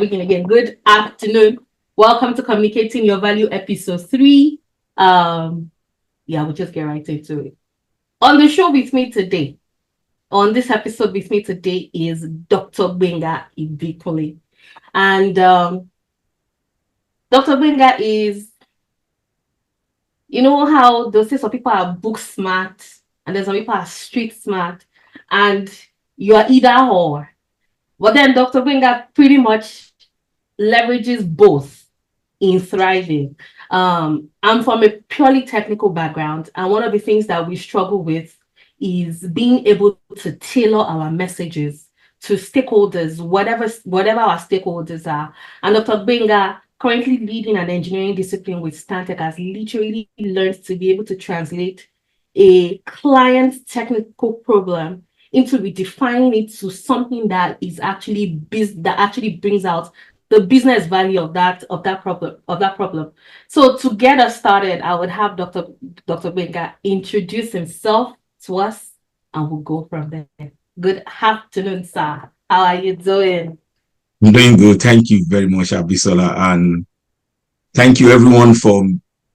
begin again. Good afternoon. Welcome to Communicating Your Value, episode 3. We'll just get right into it. On the show with me today, on this episode with me today is Dr. Gbenga Ibikunle. And Dr. Gbenga is, you know how they'll say some people are book smart and then some people are street smart, and you are either or. But then Dr. Gbenga pretty much leverages both in thriving. I'm from a purely technical background, and one of the things that we struggle with is being able to tailor our messages to stakeholders, whatever our stakeholders are. And Dr. Gbenga, currently leading an engineering discipline with Stantec, has literally learned to be able to translate a client's technical problem into redefining it to something that is actually that actually brings out the business value of that problem. So to get us started, I would have Dr. Gbenga introduce himself to us, and we'll go from there. Good afternoon, sir. How are you doing? I'm doing good. Thank you very much, Abisola. And thank you everyone for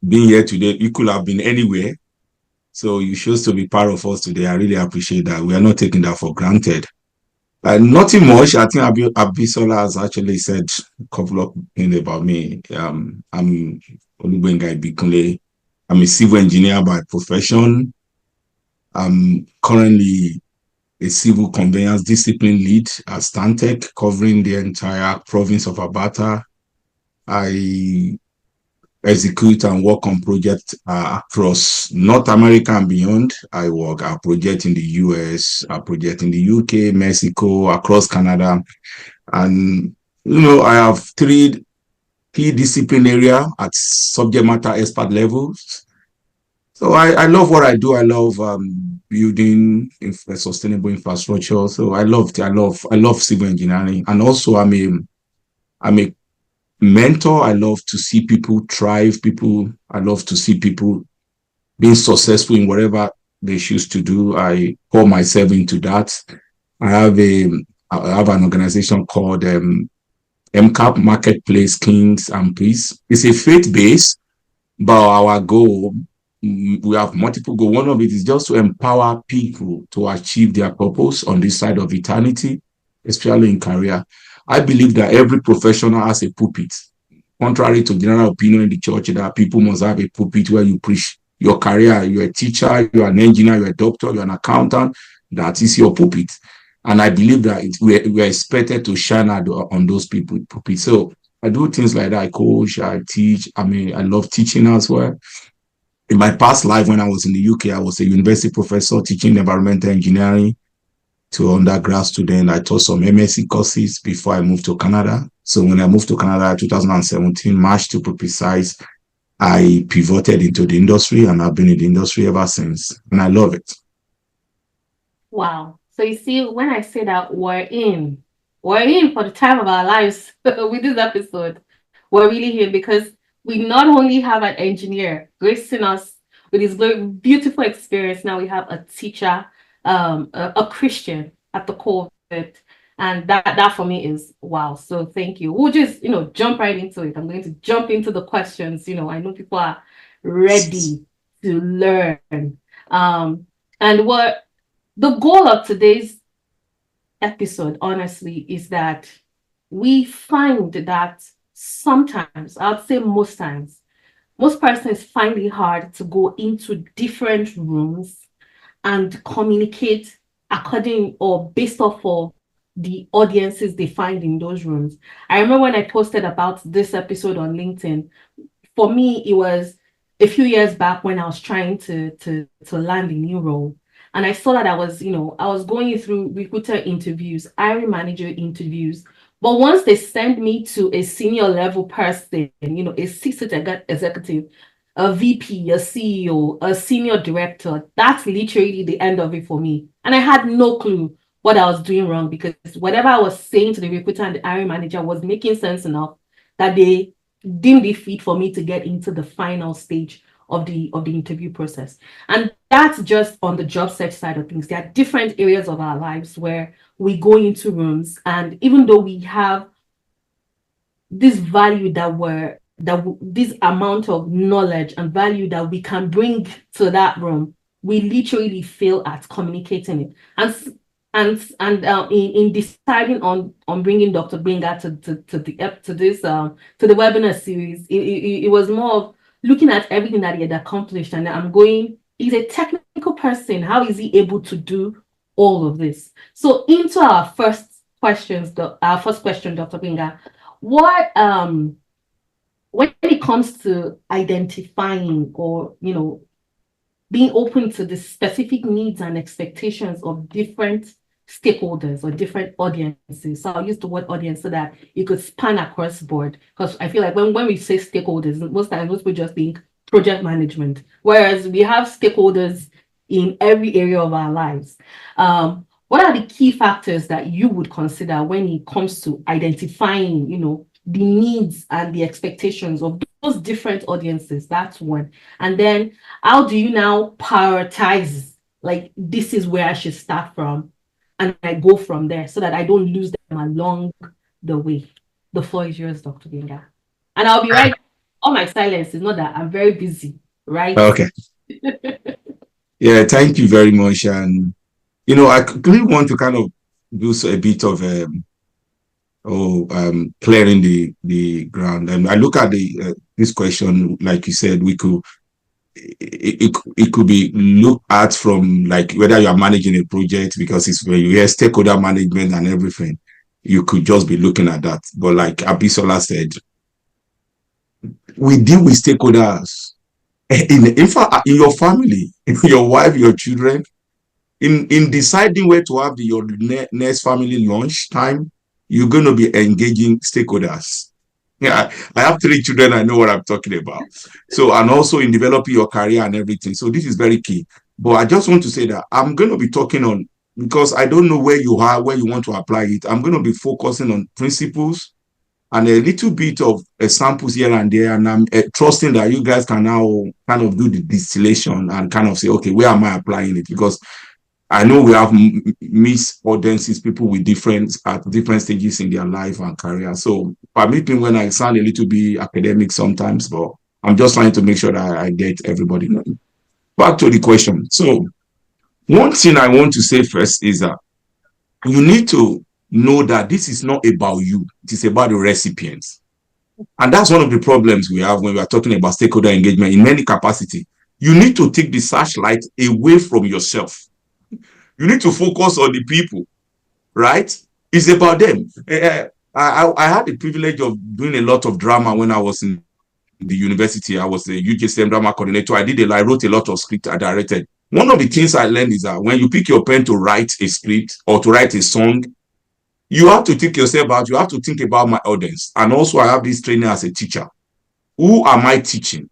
being here today. You could have been anywhere. So you chose to be part of us today. I really appreciate that. We are not taking that for granted. Nothing much. I think Abisola has actually said a couple of things about me. I'm Gbenga Ibikunle. I'm a civil engineer by profession. I'm currently a civil conveyance discipline lead at Stantec, covering the entire province of Abata. I execute and work on projects across North America and beyond. I work at projects in the US, a project in the UK, Mexico, across Canada. And, I have 3 key discipline area at subject matter expert levels. So I love what I do. I love building sustainable infrastructure. So I love civil engineering. And also I'm a mentor. I love to see people thrive. I love to see people being successful in whatever they choose to do. I pour myself into that. I have an organization called MCAP, Marketplace Kings and Priests. It's a faith-based, but our goal, we have multiple goals. One of it is just to empower people to achieve their purpose on this side of eternity, especially in career. I believe that every professional has a pulpit. Contrary to general opinion in the church, that people must have a pulpit where you preach your career. You're a teacher, you're an engineer, you're a doctor, you're an accountant. That is your pulpit. And I believe that we're expected to shine on those people pulpit. So I do things like that. I coach, I teach. I love teaching as well. In my past life, when I was in the UK, I was a university professor teaching environmental engineering to undergrad students. I taught some MSc courses before I moved to Canada. So when I moved to Canada, 2017, March to be precise, I pivoted into the industry, and I've been in the industry ever since. And I love it. Wow. So you see, when I say that we're in for the time of our lives with this episode, we're really here because we not only have an engineer gracing us with his very beautiful experience, now we have a teacher, a Christian at the core of it. And that for me is wow. So thank you. We'll just, jump right into it. I'm going to jump into the questions. I know people are ready to learn. And what the goal of today's episode, honestly, is that we find that sometimes, I'd say most times, most persons find it hard to go into different rooms and communicate according or based off of the audiences they find in those rooms. I remember when I posted about this episode on LinkedIn, for me, it was a few years back when I was trying to land a new role. And I saw that I was going through recruiter interviews, hiring manager interviews. But once they send me to a senior level person, a C-suite executive, a VP, a CEO, a senior director, that's literally the end of it for me. And I had no clue what I was doing wrong, because whatever I was saying to the recruiter and the hiring manager was making sense enough that they deemed it fit for me to get into the final stage of the interview process. And that's just on the job search side of things. There are different areas of our lives where we go into rooms, and even though we have this value this amount of knowledge and value that we can bring to that room, we literally fail at communicating it. In deciding on bringing Dr. Gbenga to the webinar series, it was more of looking at everything that he had accomplished, and I'm going, he's a technical person. How is he able to do all of this? So into our first our first question, Dr. Gbenga, what when it comes to identifying, or being open to the specific needs and expectations of different stakeholders or different audiences. So I'll use the word audience so that it could span across board. Because I feel like when we say stakeholders, most times most people just think project management, whereas we have stakeholders in every area of our lives. What are the key factors that you would consider when it comes to identifying, the needs and the expectations of those different audiences? That's one. And then how do you now prioritize, like, this is where I should start from, and I go from there so that I don't lose them along the way? The floor is yours, Dr. Gbenga. And I'll be right. All my silence is not that I'm very busy, right? Okay. Yeah, thank you very much. And I quickly want to kind of do a bit of clearing the ground. And I look at this question, like you said, it could be looked at from like whether you are managing a project, because it's when you hear stakeholder management and everything, you could just be looking at that. But like Abisola said, we deal with stakeholders in fact, in your family, your wife, your children, in deciding where to have your next family lunch time, you're going to be engaging stakeholders. Yeah, I have 3 children. I know what I'm talking about. So, and also in developing your career and everything. So this is very key. But I just want to say that I'm going to be talking on, because I don't know where you are, where you want to apply it. I'm going to be focusing on principles and a little bit of samples here and there. And I'm trusting that you guys can now kind of do the distillation and kind of say, okay, where am I applying it? Because I know we have mixed audiences, people with at different stages in their life and career. So permit me when I sound a little bit academic sometimes, but I'm just trying to make sure that I get everybody. Back to the question. So one thing I want to say first is that you need to know that this is not about you. It is about the recipients. And that's one of the problems we have when we are talking about stakeholder engagement in many capacity. You need to take the searchlight away from yourself. You need to focus on the people, right? It's about them. I had the privilege of doing a lot of drama when I was in the university. I was the UJCM drama coordinator. I wrote a lot of script I directed. One of the things I learned is that when you pick your pen to write a script or to write a song, you have to think yourself out. You have to think about my audience. And also I have this training as a teacher. Who am I teaching?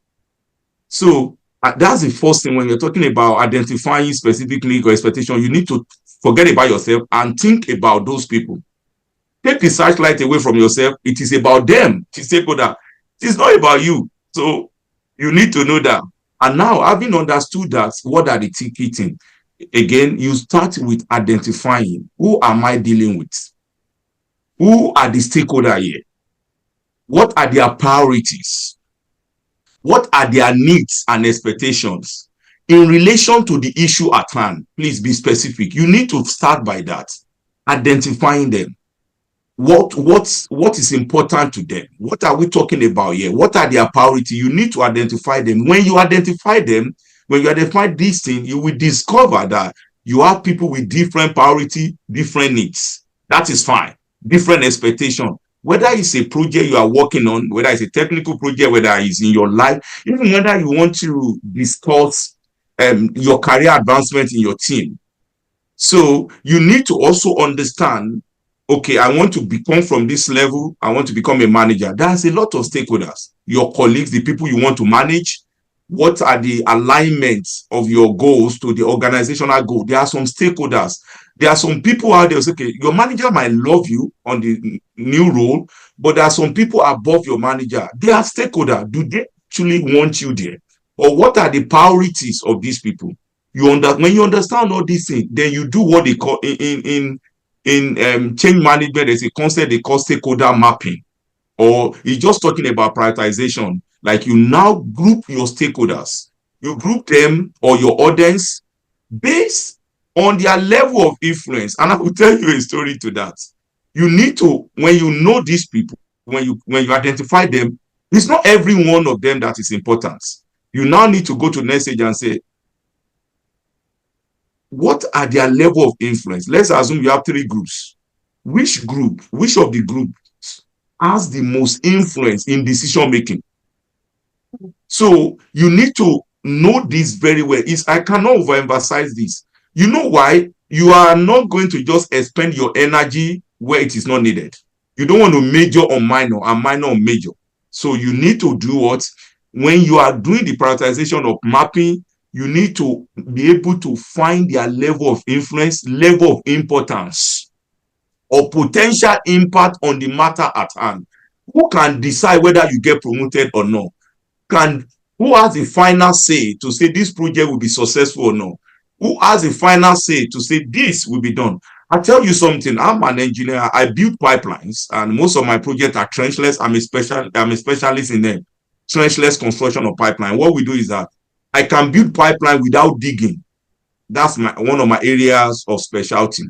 So that's the first thing when you're talking about identifying specific need or expectation. You need to forget about yourself and think about those people. Take the searchlight away from yourself. It is about them. It is not about you. So you need to know that. And now, having understood that, what are the ticketing? Again, you start with identifying, who am I dealing with? Who are the stakeholders here? What are their priorities? What are their needs and expectations in relation to the issue at hand? Please be specific. You need to start by that, identifying them. What is important to them? What are we talking about here? What are their priorities? You need to identify them. When you identify them, when you identify these things, you will discover that you have people with different priority, different needs. That is fine. Different expectation. Whether it's a project you are working on, whether it's a technical project, whether it's in your life, even whether you want to discuss your career advancement in your team. So you need to also understand, okay, I want to become from this level. I want to become a manager. There's a lot of stakeholders, your colleagues, the people you want to manage. What are the alignments of your goals to the organizational goal? There are some stakeholders. There are some people out there who say, okay, your manager might love you on the new role, but there are some people above your manager. They are stakeholders. Do they actually want you there? Or what are the priorities of these people? When you understand all these things, then you do what they call in change management. There's a concept they call stakeholder mapping. or he's just talking about prioritization. Like you now group your stakeholders, you group them or your audience based on their level of influence. And I will tell you a story to that. You need to, when you know these people, when you identify them, it's not every one of them that is important. You now need to go to the next stage and say, what are their level of influence? Let's assume you have three groups. Which of the groups has the most influence in decision making? So you need to know this very well. I cannot overemphasize this. You know why? You are not going to just expend your energy where it is not needed. You don't want to major on minor and minor on major. So you need to do what? When you are doing the prioritization of mapping, you need to be able to find their level of influence, level of importance, or potential impact on the matter at hand. Who can decide whether you get promoted or not? Who has the final say to say this project will be successful or not? Who has the final say to say this will be done? I tell you something, I'm an engineer, I build pipelines, and most of my projects are trenchless. I'm a specialist in them. Trenchless construction of pipeline. What we do is that I can build pipeline without digging. That's one of my areas of specialty.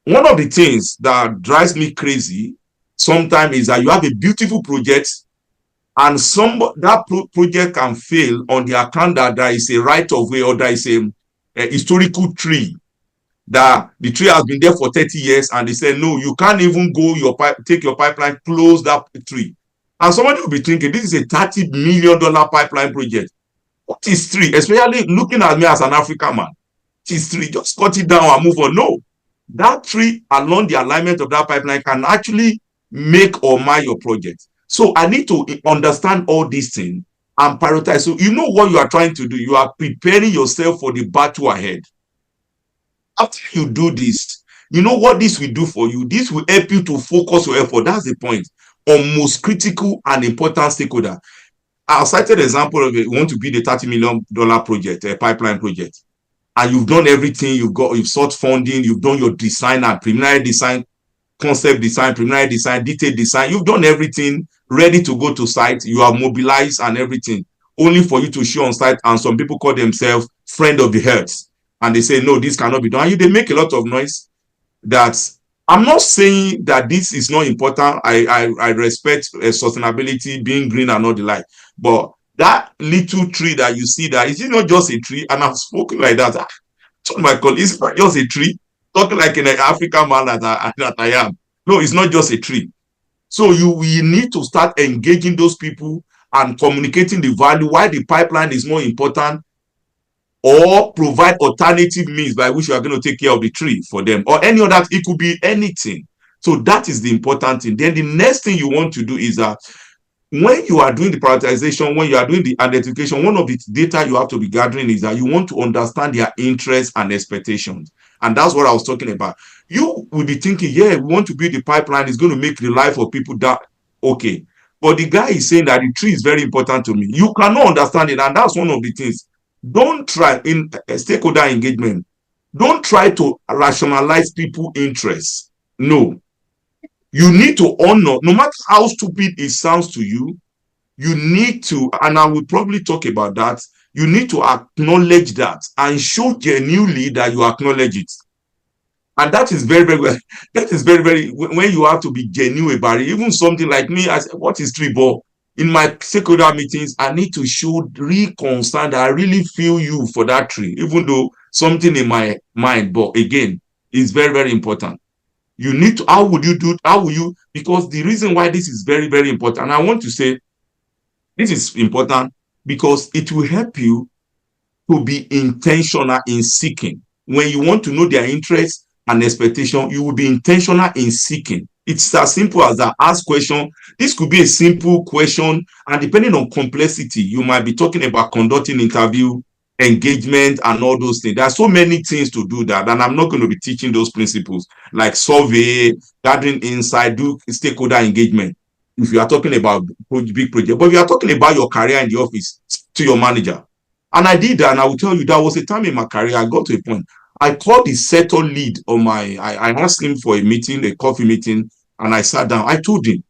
One of the things that drives me crazy sometimes is that you have a beautiful project and that project can fail on the account that there is a right of way or there is a historical tree that the tree has been there for 30 years and they say, no, you can't even go take your pipeline, close that tree. And somebody will be thinking, this is a $30 million pipeline project. What is tree? Especially looking at me as an African man. What is tree? Just cut it down and move on. No. That tree along the alignment of that pipeline can actually make or mar your project. So I need to understand all these things and prioritize. So you know what you are trying to do. You are preparing yourself for the battle ahead. After you do this, you know what this will do for you? This will help you to focus your effort. That's the point. On most critical and important stakeholder. I cited an example of you want to build a $30 million project, a pipeline project. And you've done everything, you've sought funding, you've done your design and preliminary design, concept design, preliminary design, detailed design. You've done everything ready to go to site. You are mobilized and everything, only for you to show on site. And some people call themselves friend of the earth. And they say, no, this cannot be done. And they make a lot of noise. That I'm not saying that this is not important. I respect sustainability, being green and all the like. But that little tree that you see that, is it not just a tree? And I've spoken like that. I told my colleagues, it's not just a tree. Talking like an African man that I am. No, it's not just a tree. So we need to start engaging those people and communicating the value, why the pipeline is more important, or provide alternative means by which you are going to take care of the tree for them, or any other. It could be anything. So that is the important thing. Then the next thing you want to do is that when you are doing the prioritization, when you are doing the identification, one of the data you have to be gathering is that you want to understand their interests and expectations. And that's what I was talking about. You will be thinking, yeah, we want to build the pipeline. It's going to make the life of people that, okay. But the guy is saying that the tree is very important to me. You cannot understand it. And that's one of the things. Don't try in stakeholder engagement. Don't try to rationalize people's interests. No. You need to honor, no matter how stupid it sounds to you, you need to, and I will probably talk about that, you need to acknowledge that and show genuinely that you acknowledge it. And that is very, very, that is very, very, when you have to be genuine about it. Even something like me, I said, what is tree ball? In my stakeholder meetings, I need to show real concern that I really feel you for that tree, even though something in my mind, but again, it's very, very important. You need to, how will you, because the reason why this is very, very important, and I want to say this is important because it will help you to be intentional in seeking. When you want to know their interests and expectation, you will be intentional in seeking. It's as simple as that. Ask question. This could be a simple question, and depending on complexity, you might be talking about conducting interview, engagement, and all those things. There are so many things to do that, and I'm not going to be teaching those principles like survey, gathering insight, do stakeholder engagement. If you are talking about big project, but if you are talking about your career in the office, to your manager. And I did that, and I will tell you, that was a time in my career, I got to a point. I called the sector lead on I asked him for a meeting, a coffee meeting, and I sat down. I told him,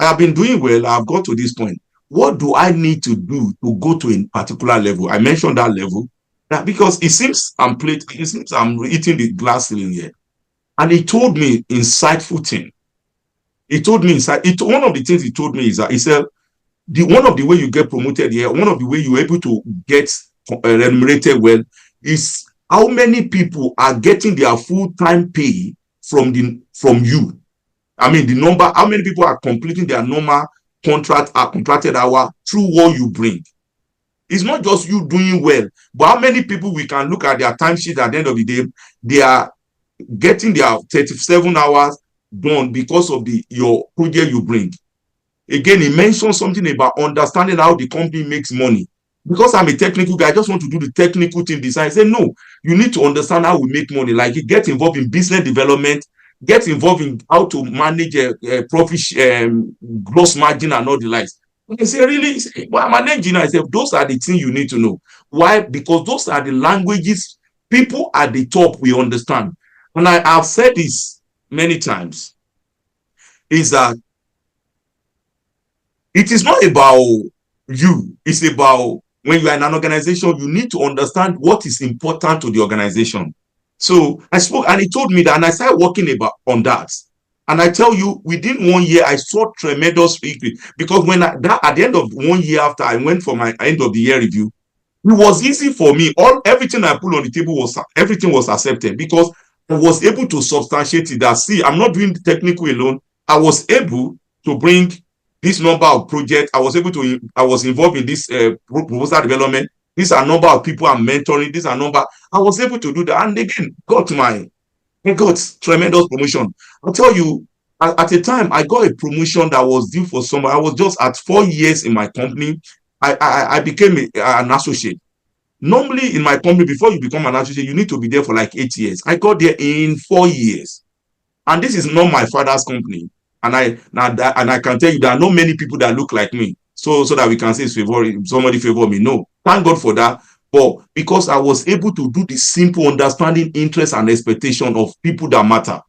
I have been doing well. I've got to this point. What do I need to do to go to a particular level? I mentioned that level. That because it seems I'm eating the glass ceiling here. And he told me insightful thing. He told me one of the things he told me is that he said the one of the way you get promoted here, one of the way you're able to get remunerated well is how many people are getting their full-time pay from you. I mean, the number, how many people are completing their normal contracted hour through what you bring. It's not just you doing well, but how many people we can look at their timesheet at the end of the day, they are getting their 37 hours done because of your project you bring. Again, he mentioned something about understanding how the company makes money. Because I'm a technical guy, I just want to do the technical thing design. I say, no, you need to understand how we make money. Like, you get involved in business development, get involved in how to manage a profit, gross margin, and all the likes. I say, really? Well, I'm an engineer. I say, those are the things you need to know. Why? Because those are the languages people at the top will understand. And I've said this many times, is that it is not about you. It's about when you are in an organization, you need to understand what is important to the organization. So I spoke and he told me that, and I started working on that. And I tell you, within 1 year, I saw tremendous increase because at the end of 1 year after I went for my end of the year review, it was easy for me. Everything I put on the table everything was accepted because I was able to substantiate it. That see, I'm not doing the technical alone. I was able to bring this number of projects. I was involved in this proposal development. These are number of people I'm mentoring. These are number. I was able to do that, and again, I got tremendous promotion. I'll tell you, at a time, I got a promotion that was due for someone. I was just at 4 years in my company. I became an associate. Normally, in my company, before you become an associate, you need to be there for like 8 years. I got there in 4 years. And this is not my father's company. And I can tell you there are not many people that look like me. So that we can say somebody favor me. No. Thank God for that. But because I was able to do the simple understanding, interest, and expectation of people that matter.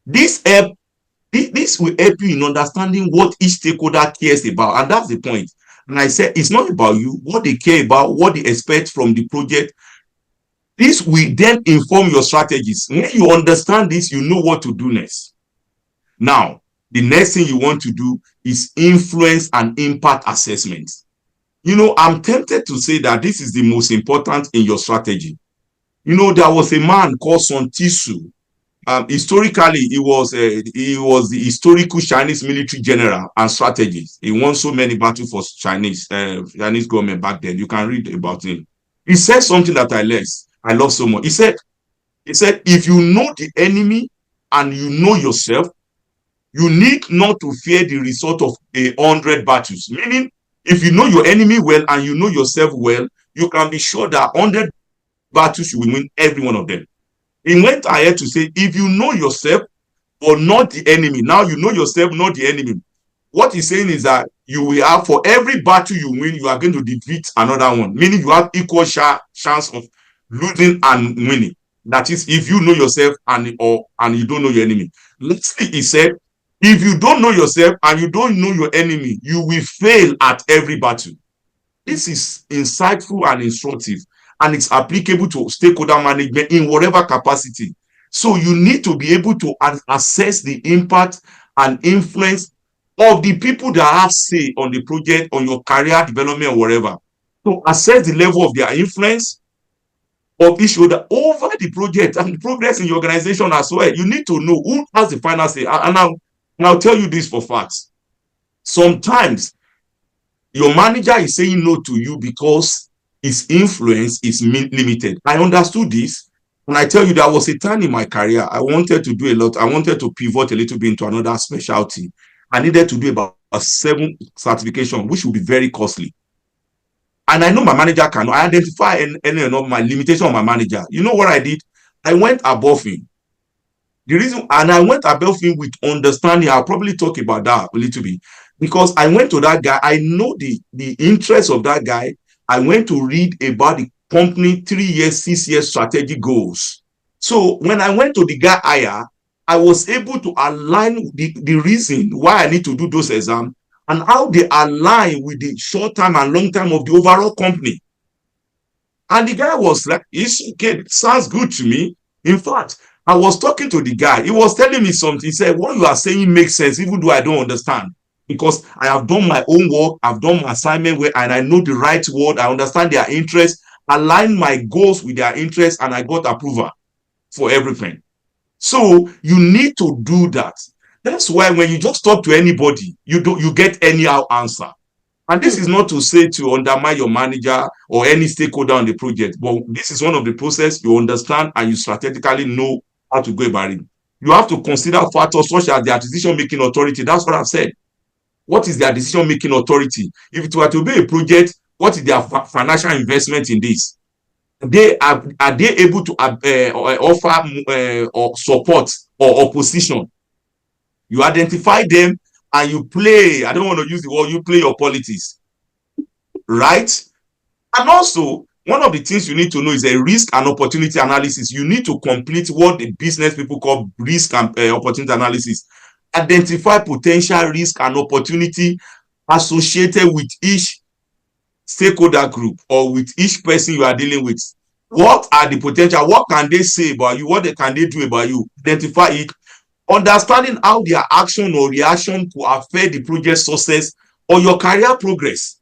This will help you in understanding what each stakeholder cares about. And that's the point. And I said, it's not about you, what they care about, what they expect from the project. This will then inform your strategies. When you understand this, you know what to do next. Now, the next thing you want to do is influence and impact assessment. I'm tempted to say that this is the most important in your strategy. There was a man called Sun Tzu. Historically, he was the historical Chinese military general and strategist. He won so many battles for Chinese government back then. You can read about him. He said something that I love so much. He said, if you know the enemy and you know yourself, you need not to fear the result of 100 battles. Meaning, if you know your enemy well and you know yourself well, you can be sure that 100 battles you will win every one of them. He went ahead to say, if you know yourself but not the enemy, now you know yourself, not the enemy. What he's saying is that you will have, for every battle you win, you are going to defeat another one. Meaning you have equal chance of losing and winning. That is, if you know yourself and you don't know your enemy. Lastly, he said, if you don't know yourself and you don't know your enemy, you will fail at every battle. This is insightful and instructive, and it's applicable to stakeholder management in whatever capacity. So you need to be able to assess the impact and influence of the people that have say on the project, on your career development or whatever. So assess the level of their influence of each other over the project and the progress in your organization as well. You need to know who has the final say. And I'll tell you this for facts. Sometimes your manager is saying no to you because his influence is limited. I understood this. And I tell you, there was a time in my career, I wanted to do a lot. I wanted to pivot a little bit into another specialty. I needed to do about 7 certification, which would be very costly. And I know my manager cannot. I identify any of my limitation of my manager. You know what I did? I went above him. I went above him with understanding. I'll probably talk about that a little bit. Because I went to that guy, I know the interest of that guy. I went to read about the company 3 years, 6 years strategic goals. So when I went to the guy higher, I was able to align the reason why I need to do those exams and how they align with the short term and long term of the overall company. And the guy was like, it's okay, sounds good to me. In fact, I was talking to the guy. He was telling me something. He said, what you are saying makes sense, even though I don't understand. Because I have done my own work, I've done my assignment where, and I know the right word, I understand their interests, align my goals with their interests, and I got approval for everything. So you need to do that. That's why when you just talk to anybody, you get anyhow answer. And this is Hmm. not to say to undermine your manager or any stakeholder on the project, but this is one of the process you understand and you strategically know how to go about it. You have to consider factors such as their decision-making authority. That's what I've said. What is their decision-making authority? If it were to be a project, what is their financial investment in this? Are they able to offer or support or opposition? You identify them and you play. I don't want to use the word, you play your politics, right? And also, one of the things you need to know is a risk and opportunity analysis. You need to complete what the business people call risk and opportunity analysis. Identify potential risk and opportunity associated with each stakeholder group or with each person you are dealing with. What are the potential? What can they say about you? What can they do about you? Identify it. Understanding how their action or reaction could affect the project success or your career progress.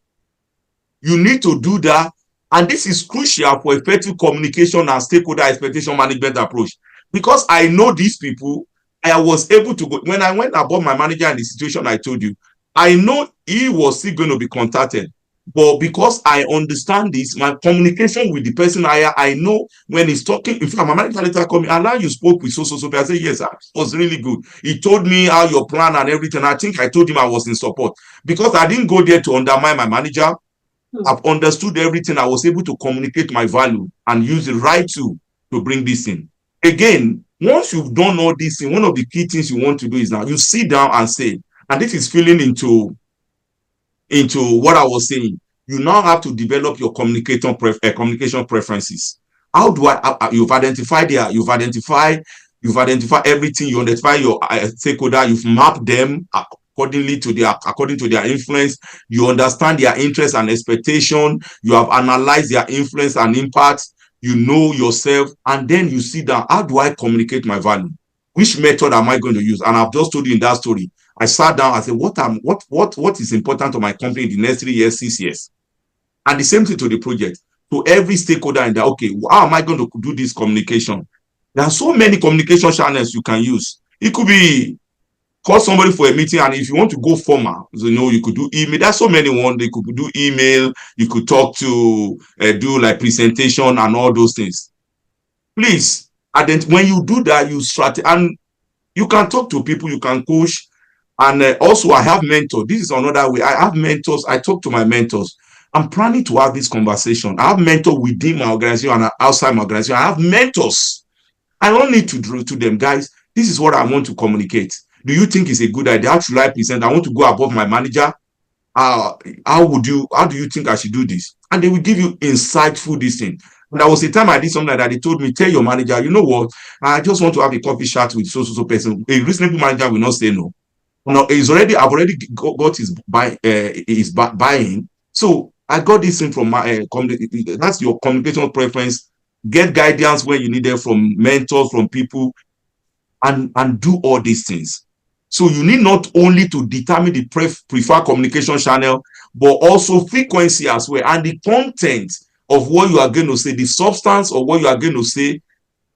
You need to do that. And this is crucial for effective communication and stakeholder expectation management approach. Because I know these people, I was able to go. When I went above my manager in the situation I told you, I know he was still going to be contacted. But because I understand this, my communication with the person I know when he's talking, in fact, my manager later called me, Alan, you spoke with so. I said, yes, it was really good. He told me how your plan and everything. I think I told him I was in support because I didn't go there to undermine my manager. Hmm. I've understood everything. I was able to communicate my value and use the right tool to bring this in. Again, once you've done all these things, one of the key things you want to do is now you sit down and say, and this is feeling into what I was saying. You now have to develop your communication preferences. How do you've identified everything. You identify your stakeholder. You've mapped them according to their influence. You understand their interest and expectation. You have analyzed their influence and impact. You know yourself, and then you sit down. How do I communicate my value? Which method am I going to use? And I've just told you in that story. I sat down. I said, what is important to my company in the next 3 years, 6 years, and the same thing to the project. To every stakeholder in that. Okay, how am I going to do this communication? There are so many communication channels you can use. It could be call somebody for a meeting, and if you want to go formal, you could do email. There's so many ones. They could do email. You could talk to do like presentation and all those things. Please, when you do that, you strategize, and you can talk to people. You can coach. And also, I have mentors. This is another way. I have mentors. I talk to my mentors. I'm planning to have this conversation. I have mentors within my organization and outside my organization. I have mentors. I don't need to draw to them, guys. This is what I want to communicate. Do you think it's a good idea? How should I present? I want to go above my manager. Uh, how do you think I should do this? And they will give you insightful this thing. And there was a time I did something like that. They told me, tell your manager, you know what? I just want to have a coffee chat with so person. A reasonable manager will not say no. No, I've already got his buying. So I got this thing from my that's your communication preference. Get guidance where you need it from mentors, from people, and do all these things. So you need not only to determine the preferred communication channel, but also frequency as well, and the content of what you are going to say, the substance of what you are going to say,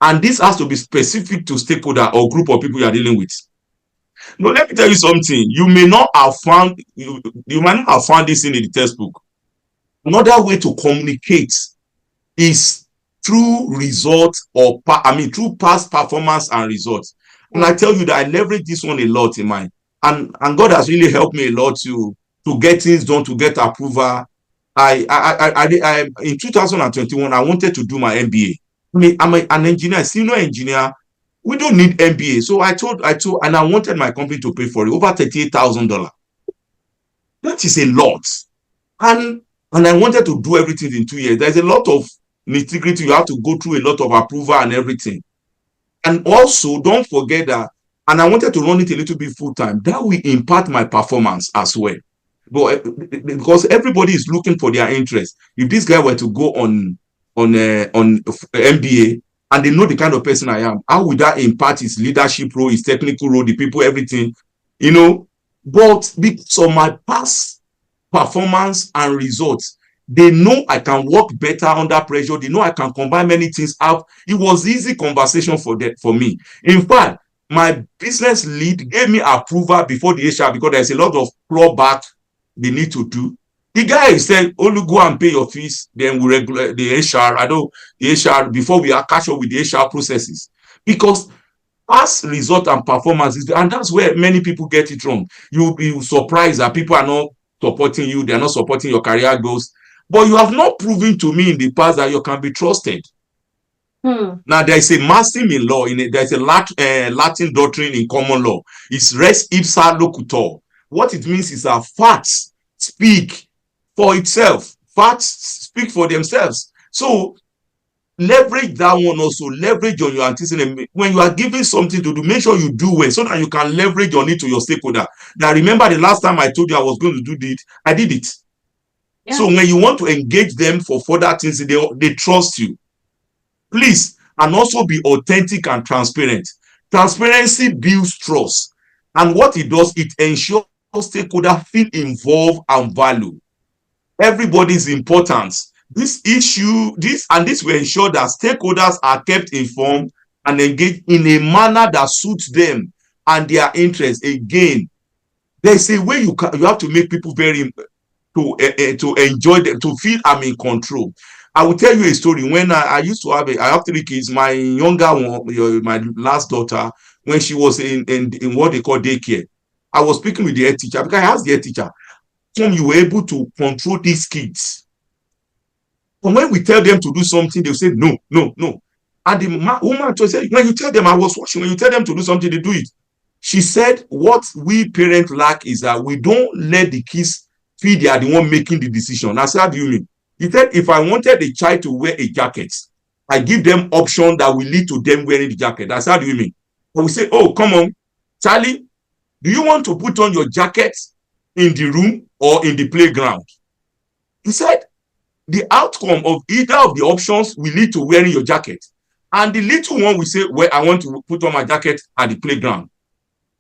and this has to be specific to stakeholder or group of people you are dealing with. No, let me tell you something. You might not have found this in the textbook. Another way to communicate is through results through past performance and results. And I Hmm. tell you that I leverage this one a lot in mine. And God has really helped me a lot to get things done, to get approval. In 2021, I wanted to do my MBA. I mean, an engineer, senior engineer. We don't need MBA. So and I wanted my company to pay for it, over $38,000. That is a lot. And and I wanted to do everything in 2 years. There's a lot of nitty-gritty. You have to go through a lot of approval and everything. And also, don't forget that and I wanted to run it a little bit full time. That will impact my performance as well. But because everybody is looking for their interest. If this guy were to go on MBA and they know the kind of person I am, how would that impact his leadership role, his technical role, the people, everything, you know? But because of my past performance and results, they know I can work better under pressure. They know I can combine many things out. It was easy conversation for me. In fact, my business lead gave me approval before the HR because there's a lot of clawback they need to do. The guy said, only go and pay your fees, then we regulate the HR. I know the HR before we are catch up with the HR processes. Because past result and performances, and that's where many people get it wrong. You'll be surprised that people are not supporting you, they're not supporting your career goals. But you have not proven to me in the past that you can be trusted. Now, there is a maxim in law, there's a Latin doctrine in common law. It's res ipsa locutor. What it means is that facts speak for itself. Facts speak for themselves. So leverage that one also. Leverage on your antecedent. When you are giving something to do, make sure you do well so that you can leverage on it to your stakeholder. Now, remember the last time I told you I was going to do it, I did it. Yeah. So when you want to engage them for further things, they trust you. Please, and also be authentic and transparent. Transparency builds trust. And what it does, it ensures stakeholders feel involved and valued. Everybody's importance. This will ensure that stakeholders are kept informed and engaged in a manner that suits them and their interests. Again, there's a way you have to make people very to enjoy them, to feel I'm in control. I will tell you a story. When I used to have I have 3 kids. My younger one, my last daughter, when she was in what they call daycare, I was speaking with the head teacher because I asked the head teacher, you were able to control these kids. And when we tell them to do something, they'll say, no, no, no. And the woman just said, when you tell them, I was watching, when you tell them to do something, they do it. She said, what we parents lack is that we don't let the kids feel they are the one making the decision. I said, how do you mean? He said, if I wanted a child to wear a jacket, I give them option that will lead to them wearing the jacket. That's how do you mean? And we say, oh, come on, Charlie, do you want to put on your jacket in the room or in the playground? He said, the outcome of either of the options will lead to wearing your jacket. And the little one will say, well, I want to put on my jacket at the playground.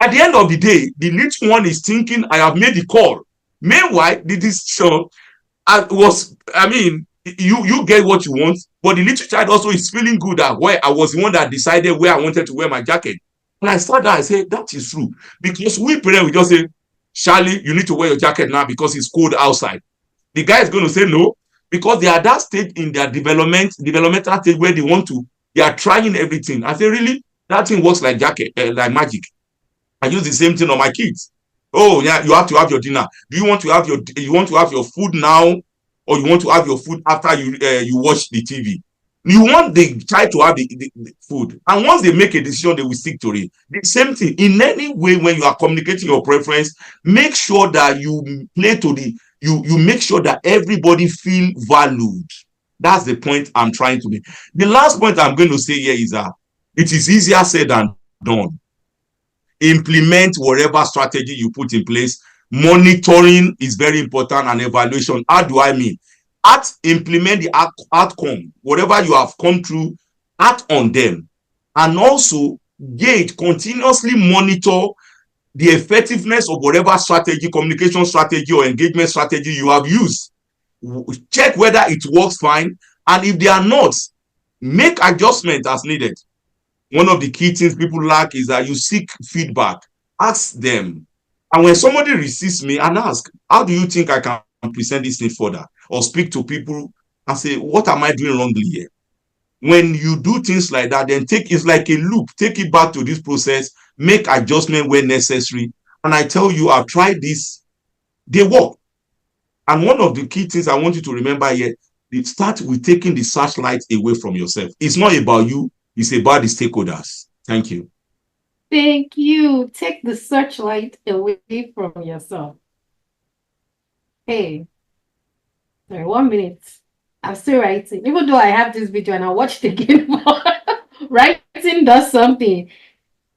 At the end of the day, the little one is thinking, I have made the call. Meanwhile, the decision you get what you want, but the little child also is feeling good that where I was the one that decided where I wanted to wear my jacket. And I started that, I said, that is true. Because we parents, we just say, Charlie, you need to wear your jacket now because it's cold outside. The guy is going to say no, because they are at that stage in their developmental stage where they are trying everything. I say, really? That thing works like like magic. I use the same thing on my kids. Oh, yeah, you have to have your dinner. Do you want to have your food now, or you want to have your food after you watch the TV? You want the child to have the food. And once they make a decision, they will stick to it. The same thing. In any way, when you are communicating your preference, make sure that you play to you make sure that everybody feel valued. That's the point I'm trying to make. The last point I'm going to say here is that it is easier said than done. Implement whatever strategy you put in place. Monitoring is very important, and evaluation. How do I mean? Implement the outcome, whatever you have come through, act on them, and also continuously monitor the effectiveness of whatever strategy, communication strategy or engagement strategy you have used. Check whether it works fine, and if they are not, make adjustments as needed. One of the key things people lack is that you seek feedback. Ask them. And when somebody resists me, and ask, how do you think I can present this thing further? Or speak to people and say, what am I doing wrongly here? When you do things like that, then it's like a loop. Take it back to this process, make adjustment where necessary. And I tell you, I've tried this. They work. And one of the key things I want you to remember here, it starts with taking the searchlight away from yourself. It's not about you. It's about the stakeholders. Thank you. Thank you. Take the searchlight away from yourself. Hey, sorry, 1 minute. I'm still writing. Even though I have this video and I watched it again, writing does something.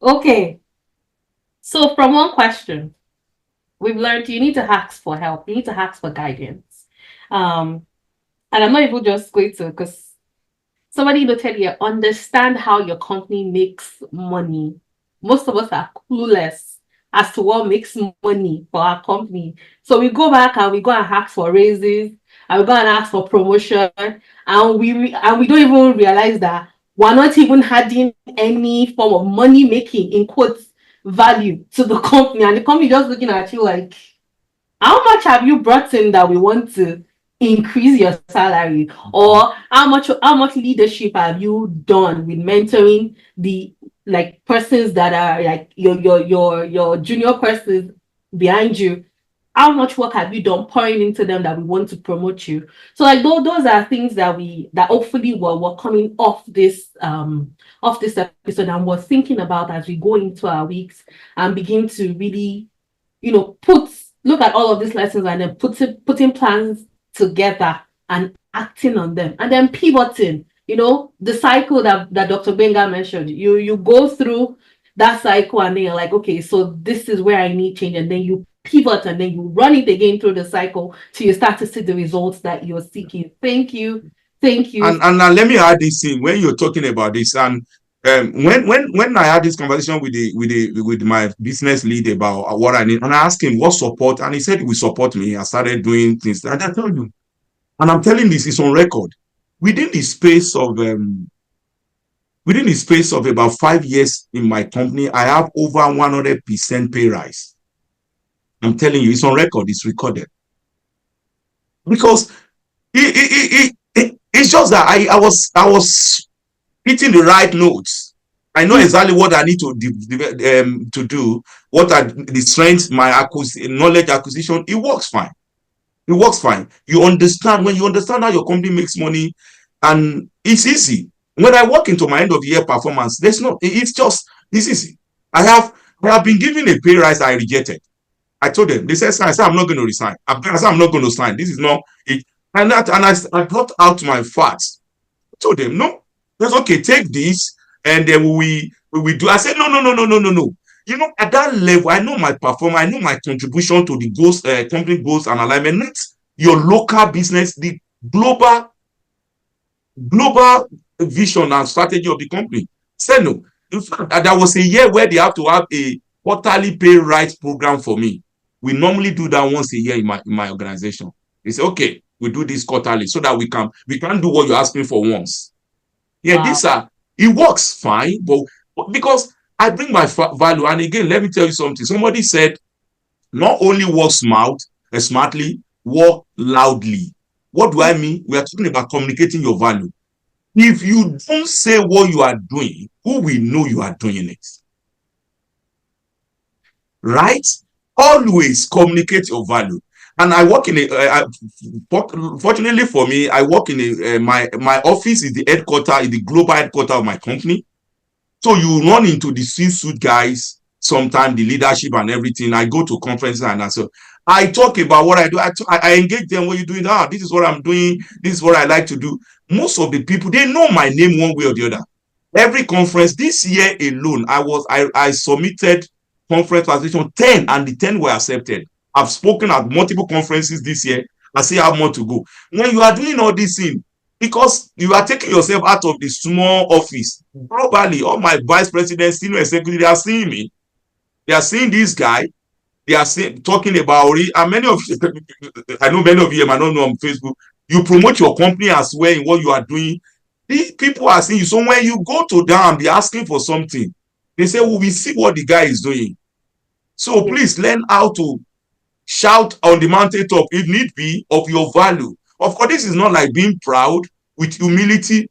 Okay. So from one question, we've learned you need to ask for help. You need to ask for guidance. Um, and I'm not even just going to, because somebody will tell you, understand how your company makes money. Most of us are clueless as to what makes money for our company. So we go back and we go and ask for raises, and we go and ask for promotion, and we don't even realize that we're not even adding any form of money making in quotes value to the company, and the company just looking at you like, how much have you brought in that we want to increase your salary, or how much leadership have you done with mentoring the like persons that are like your junior persons behind you? How much work have you done pouring into them that we want to promote you? So like those are things that hopefully we're coming off this episode and we're thinking about as we go into our weeks and begin to really, put look at all of these lessons and then putting plans together and acting on them and then pivoting. The cycle that Dr. Gbenga mentioned. You go through that cycle and then you're like, okay, so this is where I need change, and then you pivot and then you run it again through the cycle till you start to see the results that you're seeking. Thank you. Thank you. And let me add this in when you're talking about this. And when I had this conversation with my business lead about what I need, and I asked him what support, and he said he will support me. I started doing things, and I told you, and I'm telling this, it's on record. Within the space of about 5 years in my company, I have over 100% pay rise. I'm telling you, it's on record, it's recorded. Because it's just that I was hitting the right notes. I know exactly what I need to do, what are the strengths, my knowledge acquisition. It works fine. It works fine. You understand, when you understand how your company makes money, and it's easy. When I walk into my end of the year performance, it's easy. I have been given a pay rise I rejected. I told them, they said, I said, I'm not going to resign. I said, I'm not going to sign. This is not it. And I brought out my facts. I told them, no, that's okay. Take this, and then we do. I said, no, no, no, no, no, no, no. At that level, I know my performance, I know my contribution to the goals, company goals and alignment, not your local business, the global vision and strategy of the company. Said no. In fact, there was a year where they have to have a quarterly pay rise program for me. We normally do that once a year in my organization. They say, okay, we do this quarterly so that we can do what you're asking for once. Yeah, Wow. it works fine, but because I bring my value. And again, let me tell you something. Somebody said, not only work smartly, work loudly. What do I mean? We are talking about communicating your value. If you don't say what you are doing, who will know you are doing it? Right? Always communicate your value. And I work in fortunately for me, I work in my office is the headquarter, is the global headquarter of my company. So you run into the C-suite guys, sometimes the leadership and everything. I go to conferences and so I talk about what I do. I engage them. What you doing? This is what I'm doing. This is what I like to do. Most of the people, they know my name one way or the other. Every conference this year alone, I submitted conference presentation 10, and the 10 were accepted. I've spoken at multiple conferences this year. I still have more to go. When you are doing all these things, because you are taking yourself out of the small office, globally, all my vice presidents, senior executives, they are seeing me. They are seeing this guy. They are talking about it. And many of you, I know many of you might not know on Facebook, you promote your company as well in what you are doing. These people are seeing you. So when you go to them, they're asking for something. They say, well, we see what the guy is doing. So Yeah. please learn how to shout on the mountaintop, if need be, of your value. Of course, this is not like being proud, with humility.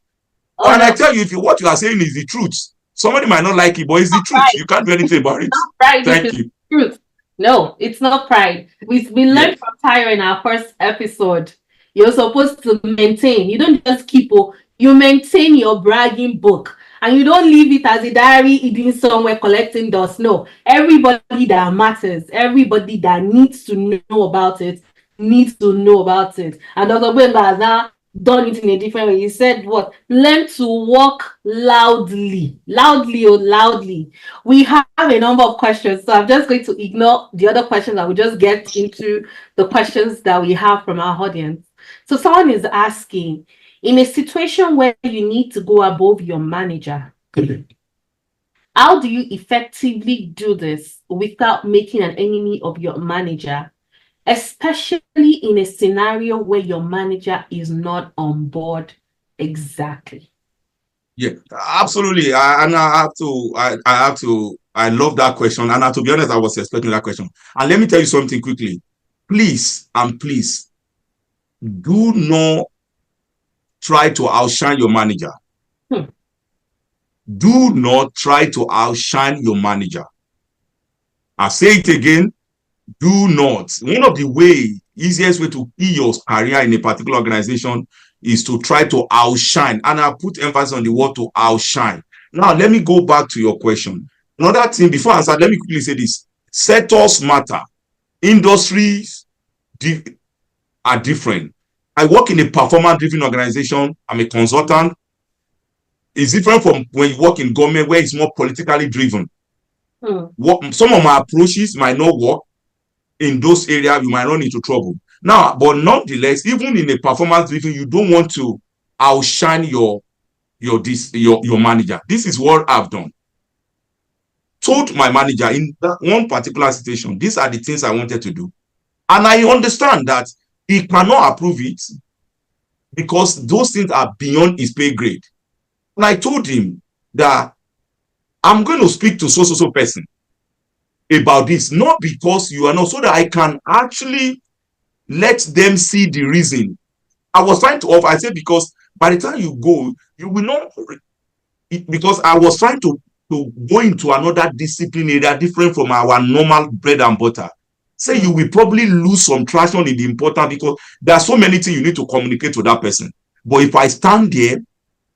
Oh And I no. tell you, what you are saying is the truth. Somebody might not like it, but it's the truth. Pride. You can't do anything about it. Not pride if Thank it's you. truth. No, it's not pride. We Yeah. learned from Tyra in our first episode. You're supposed to maintain. You don't just keep. You maintain your bragging book, and you don't leave it as a diary hidden somewhere collecting dust. No, everybody that matters, everybody that needs to know about it, needs to know about it. And Dr. Gbenga has now done it in a different way. You said what? Learn to walk loudly. Loudly or loudly. We have a number of questions, so I'm just going to ignore the other questions and we'll just get into the questions that we have from our audience. So someone is asking, in a situation where you need to go above your manager, how do you effectively do this without making an enemy of your manager, especially in a scenario where your manager is not on board exactly? Yeah, absolutely. I love that question. And to be honest, I was expecting that question. And let me tell you something quickly. Please, and please, do not try to outshine your manager. Hmm. Do not try to outshine your manager. I say it again. Do not. One of the easiest way to kill your career in a particular organization is to try to outshine. And I put emphasis on the word to outshine. Now, let me go back to your question. Another thing, before I answer, let me quickly say this. Sectors matter. Industries are different. I work in a performance-driven organization. I'm a consultant. It's different from when you work in government where it's more politically driven. Some of my approaches might not work. In those areas, you might run into trouble. Now, but nonetheless, even in a performance driven, you don't want to outshine your manager. This is what I've done. Told my manager in that one particular situation, these are the things I wanted to do. And I understand that he cannot approve it because those things are beyond his pay grade. And I told him that I'm going to speak to so person about this, not because you are not, so that I can actually let them see the reason. I was trying to offer, I said, because by the time you go, you will not, because I was trying to go into another discipline area different from our normal bread and butter. Say you will probably lose some traction in the important because there are so many things you need to communicate to that person. But if I stand there,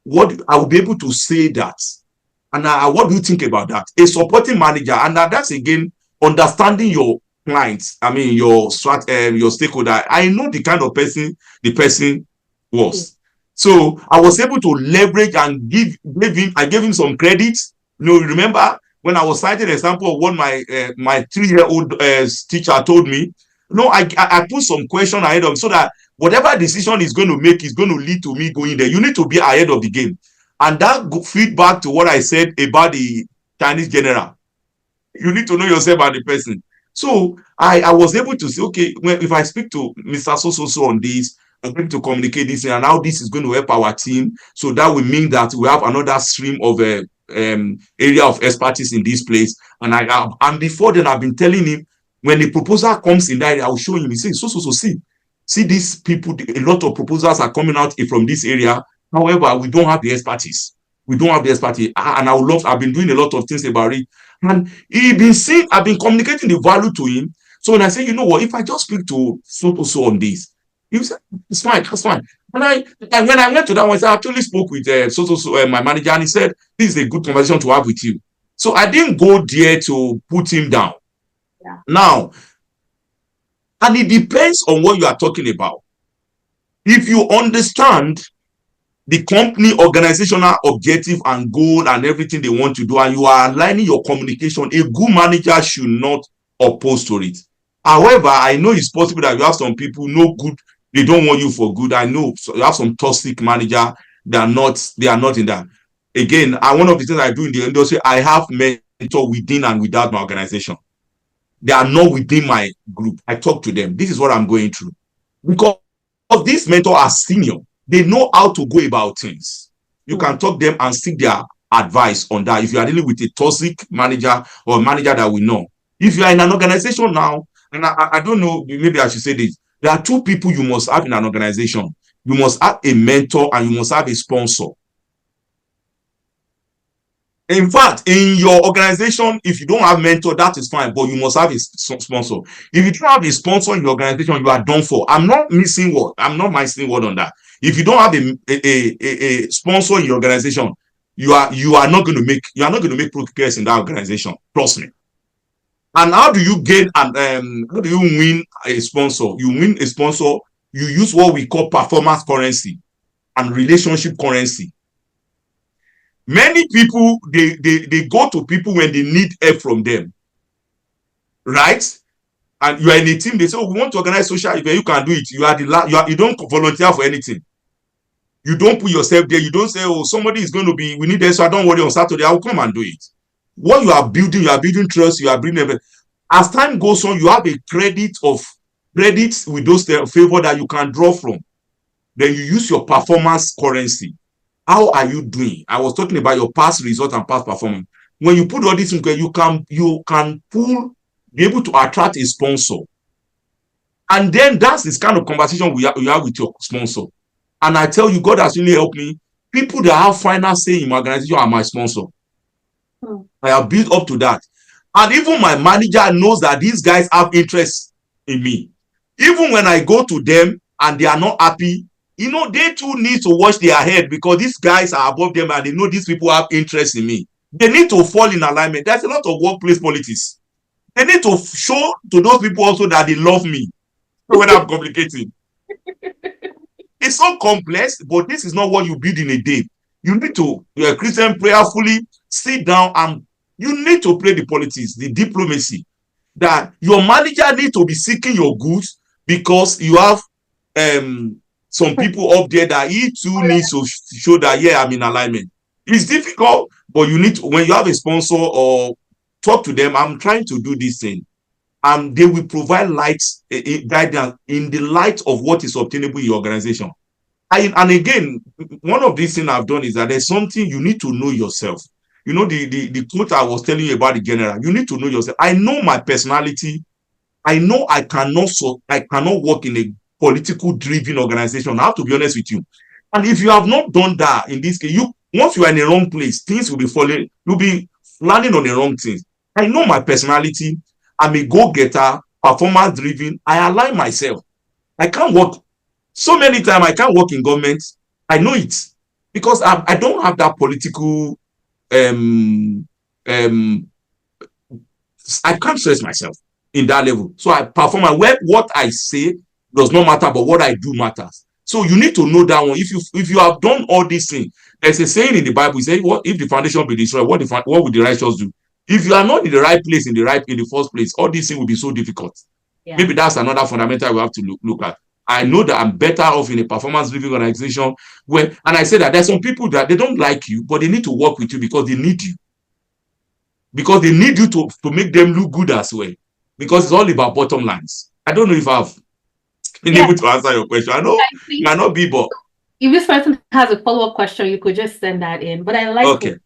what I will be able to say that. And what do you think about that? A supporting manager, and that's again understanding your clients. I mean your stakeholder. I know the kind of person the person was. So I was able to leverage and give him. I gave him some credit. Remember when I was citing an example of what my 3-year-old teacher told me. I put some question ahead of him so that whatever decision he's going to make is going to lead to me going there. You need to be ahead of the game. And that feedback to what I said about the Chinese general. You need to know yourself and the person. So I was able to say, okay, if I speak to Mr. So on this, I'm going to communicate this and how this is going to help our team. So that will mean that we have another stream of area of expertise in this place. And before then, I've been telling him when the proposal comes in that area, I will show him. He says, see these people, a lot of proposals are coming out from this area. However, we don't have the expertise. We don't have the expertise. And I've been doing a lot of things about it. And I've been communicating the value to him. So when I say, you know what, if I just speak to so on this, he said, it's fine, that's fine. And when I went to that one, I actually spoke with my manager, and he said, this is a good conversation to have with you. So I didn't go there to put him down. Yeah. Now, and it depends on what you are talking about. If you understand the company organizational objective and goal and everything they want to do, and you are aligning your communication, a good manager should not oppose to it. However, I know it's possible that you have some people no good, they don't want you for good. I know you have some toxic manager, they are not in that. Again, one of the things I do in the industry, I have mentor within and without my organization. They are not within my group. I talk to them. This is what I'm going through. Because these mentors are senior. They know how to go about things. You can talk to them and seek their advice on that. If you are dealing with a toxic manager or a manager that we know. If you are in an organization now, and I don't know, maybe I should say this. There are two people you must have in an organization. You must have a mentor and you must have a sponsor. In fact, in your organization, if you don't have mentor, that is fine, but you must have a sponsor. If you don't have a sponsor in your organization, you are done for. I'm not missing word. I'm not missing word on that. If you don't have a sponsor in your organization, you are not going to make progress in that organization. Trust me. And how do you gain and how do you win a sponsor? You win a sponsor. You use what we call performance currency. and relationship currency. Many people, they go to people when they need help from them, right? And you are in a team, they say, oh, we want to organize social event, you can do it. You don't volunteer for anything. You don't put yourself there. You don't say, oh, somebody is going to be, we need this, so I don't worry, on Saturday, I'll come and do it. What you are building trust, you are building everything. As time goes on, you have a credits with those favor that you can draw from. Then you use your performance currency. How are you doing? I was talking about your past result and past performance. When you put all this in, you can be able to attract a sponsor. And then that's this kind of conversation you have with your sponsor. And I tell you, God has really helped me. People that have final say in my organization are my sponsor. I have built up to that. And even my manager knows that these guys have interest in me. Even when I go to them and they are not happy, they too need to watch their head, because these guys are above them and they know these people have interest in me. They need to fall in alignment. There's a lot of workplace politics. They need to show to those people also that they love me. When I'm communicating, it's so complex, but this is not what you build in a day. You need to, you're a Christian, prayerfully sit down, and you need to play the politics, the diplomacy, that your manager needs to be seeking your goods, because you have some people up there that he too needs to show that, yeah, I'm in alignment. It's difficult, but you need to, when you have a sponsor or talk to them, I'm trying to do this thing, and they will provide guidance in the light of what is obtainable in your organization. And again, one of these things I've done is that there's something you need to know yourself. The quote I was telling you about the general, you need to know yourself. I know my personality. I know I cannot work in a political driven organization. I have to be honest with you. And if you have not done that in this case, once you are in the wrong place, things will be falling, you'll be landing on the wrong things. I know my personality. I'm a go-getter, performance driven. I align myself. I can't work. So many times I can't work in government. I know it, because I don't have that political I can't stress myself in that level. So I perform, and what I say does not matter, but what I do matters. So you need to know that one. If you have done all these things, there's a saying in the Bible, it says, what if the foundation be destroyed, what would the righteous do? If you are not in the right place in the first place, all these things will be so difficult. Yeah. Maybe that's another fundamental we have to look at. I know that I'm better off in a performance-driven organization and I say that there's some people that they don't like you, but they need to work with you because they need you. Because they need you to make them look good as well. Because it's all about bottom lines. I don't know if I've been able to answer your question. I know it might not be, but if this person has a follow-up question, you could just send that in. But I like what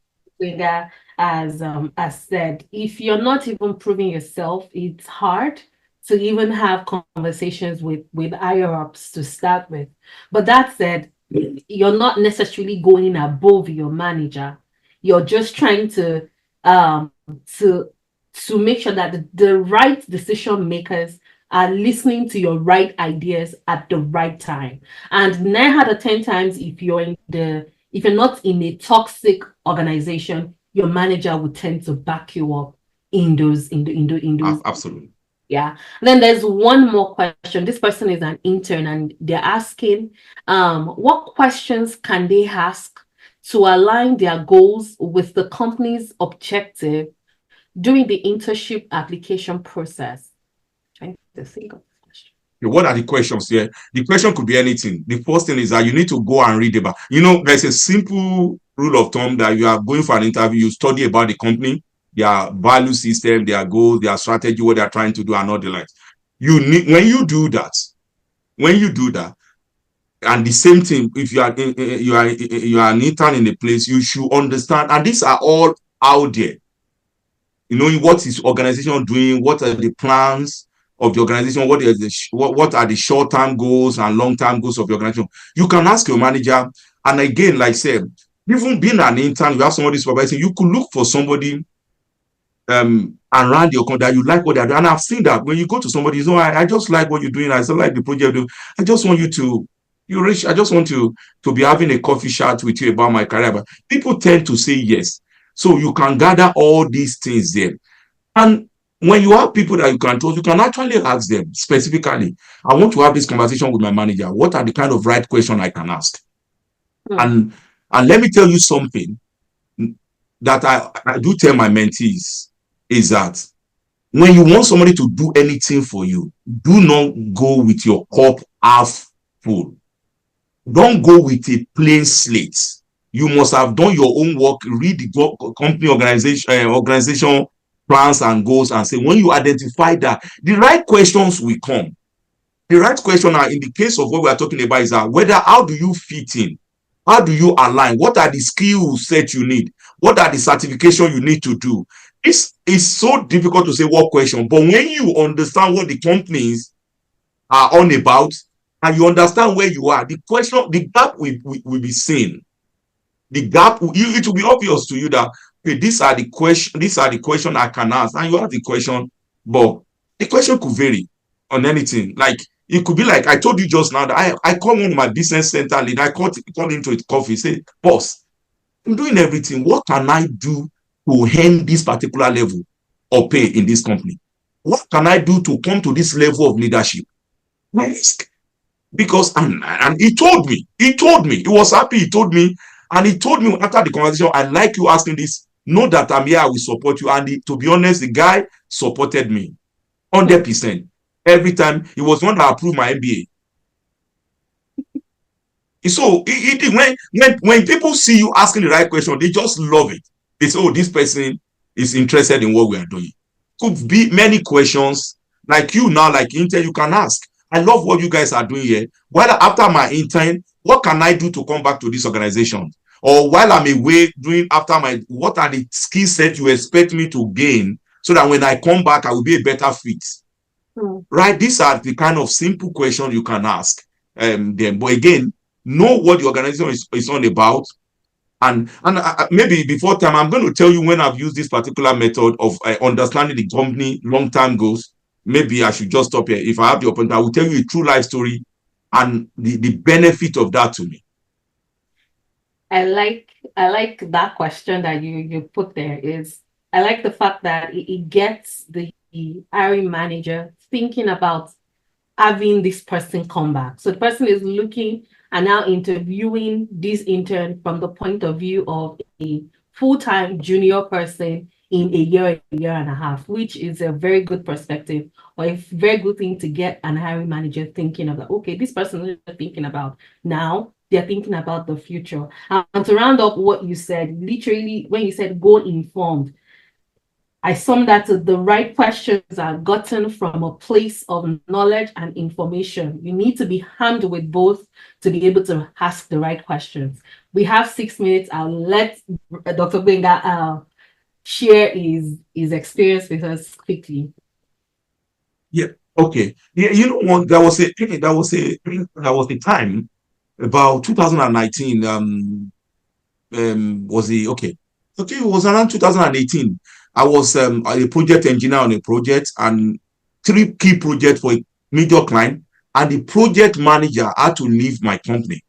Gbenga has said. If you're not even proving yourself, it's hard to even have conversations with higher ups to start with. But that said, you're not necessarily going above your manager. You're just trying to make sure that the right decision makers are listening to your right ideas at the right time. And 9 out of 10 times, if you're not in a toxic organization, your manager would tend to back you up in those. Absolutely. Yeah. Then there's one more question. This person is an intern, and they're asking, what questions can they ask to align their goals with the company's objective during the internship application process? I'm trying to think of this question. What are the questions here? The question could be anything. The first thing is that you need to go and read about. There's a simple rule of thumb that you are going for an interview, you study about the company, their value system, their goals, their strategy, what they're trying to do, and all the likes. When you do that, and the same thing, if you are an intern in a place, you should understand, and these are all out there. What is organization doing? What are the plans of the organization? What are the short-term goals and long-term goals of the organization? You can ask your manager. And again, like I said, even being an intern, you have somebody supervising, you could look for somebody around your company that you like what they're doing. And I've seen that when you go to somebody, I just like what you're doing. I just like the project. I just want I just want to be having a coffee chat with you about my career. But people tend to say yes. So you can gather all these things there. And when you have people that you can trust, you can actually ask them specifically, I want to have this conversation with my manager. What are the kind of right questions I can ask? Hmm. And let me tell you something that I do tell my mentees is that when you want somebody to do anything for you, do not go with your cup half full. Don't go with a plain slate. You must have done your own work, read the company organization plans and goals, and say, when you identify that, the right questions will come. The right question are, in the case of what we are talking about, is that whether, how do you fit in? How do you align? What are the skills set you need? What are the certification you need to do? This is so difficult to say what question, but when you understand what the companies are on about, and you understand where you are, the question, the gap will be seen. The gap, it will be obvious to you that, okay, these are the question I can ask, and you have the question, but the question could vary on anything. Like, it could be like I told you just now that I call one of my business center lead, I called into a coffee, say, boss, I'm doing everything. What can I do to earn this particular level of pay in this company? What can I do to come to this level of leadership? Ask. Because and he was happy, he told me, and he told me after the conversation, I like you asking this, know that I'm here, I will support you. And to be honest, the guy supported me Hmm. 100%. Every time, he was one that approved my MBA. So when people see you asking the right question, they just love it. They say, oh, this person is interested in what we are doing. Could be many questions, like you now, like intern, you can ask. I love what you guys are doing here. While after my intern, what can I do to come back to this organization? Or while I'm away doing after my, what are the skill sets you expect me to gain, so that when I come back, I will be a better fit? Hmm. Right? These are the kind of simple questions you can ask them. But again, know what the organization is on about. And maybe before time, I'm going to tell you when I've used this particular method of understanding the company long-term goals. Maybe I should just stop here. If I have the opportunity, I will tell you a true life story and the benefit of that to me. I like that question that you put there. Is I like the fact that it gets the hiring manager thinking about having this person come back. So the person is looking and now interviewing this intern from the point of view of a full-time junior person in a year and a half, which is a very good perspective or a very good thing to get an hiring manager thinking about. Okay, this person is thinking about now, they're thinking about the future. And to round up what you said, literally, when you said go informed, I sum that to the right questions are gotten from a place of knowledge and information. You need to be armed with both to be able to ask the right questions. We have 6 minutes. I'll let Dr. Gbenga share his experience with us quickly. Yeah. Okay. Yeah. You know what? That was a time about 2019. Was the okay? Okay, it was around 2018. I was a project engineer on a project, and three key projects for a major client, and the project manager had to leave my company.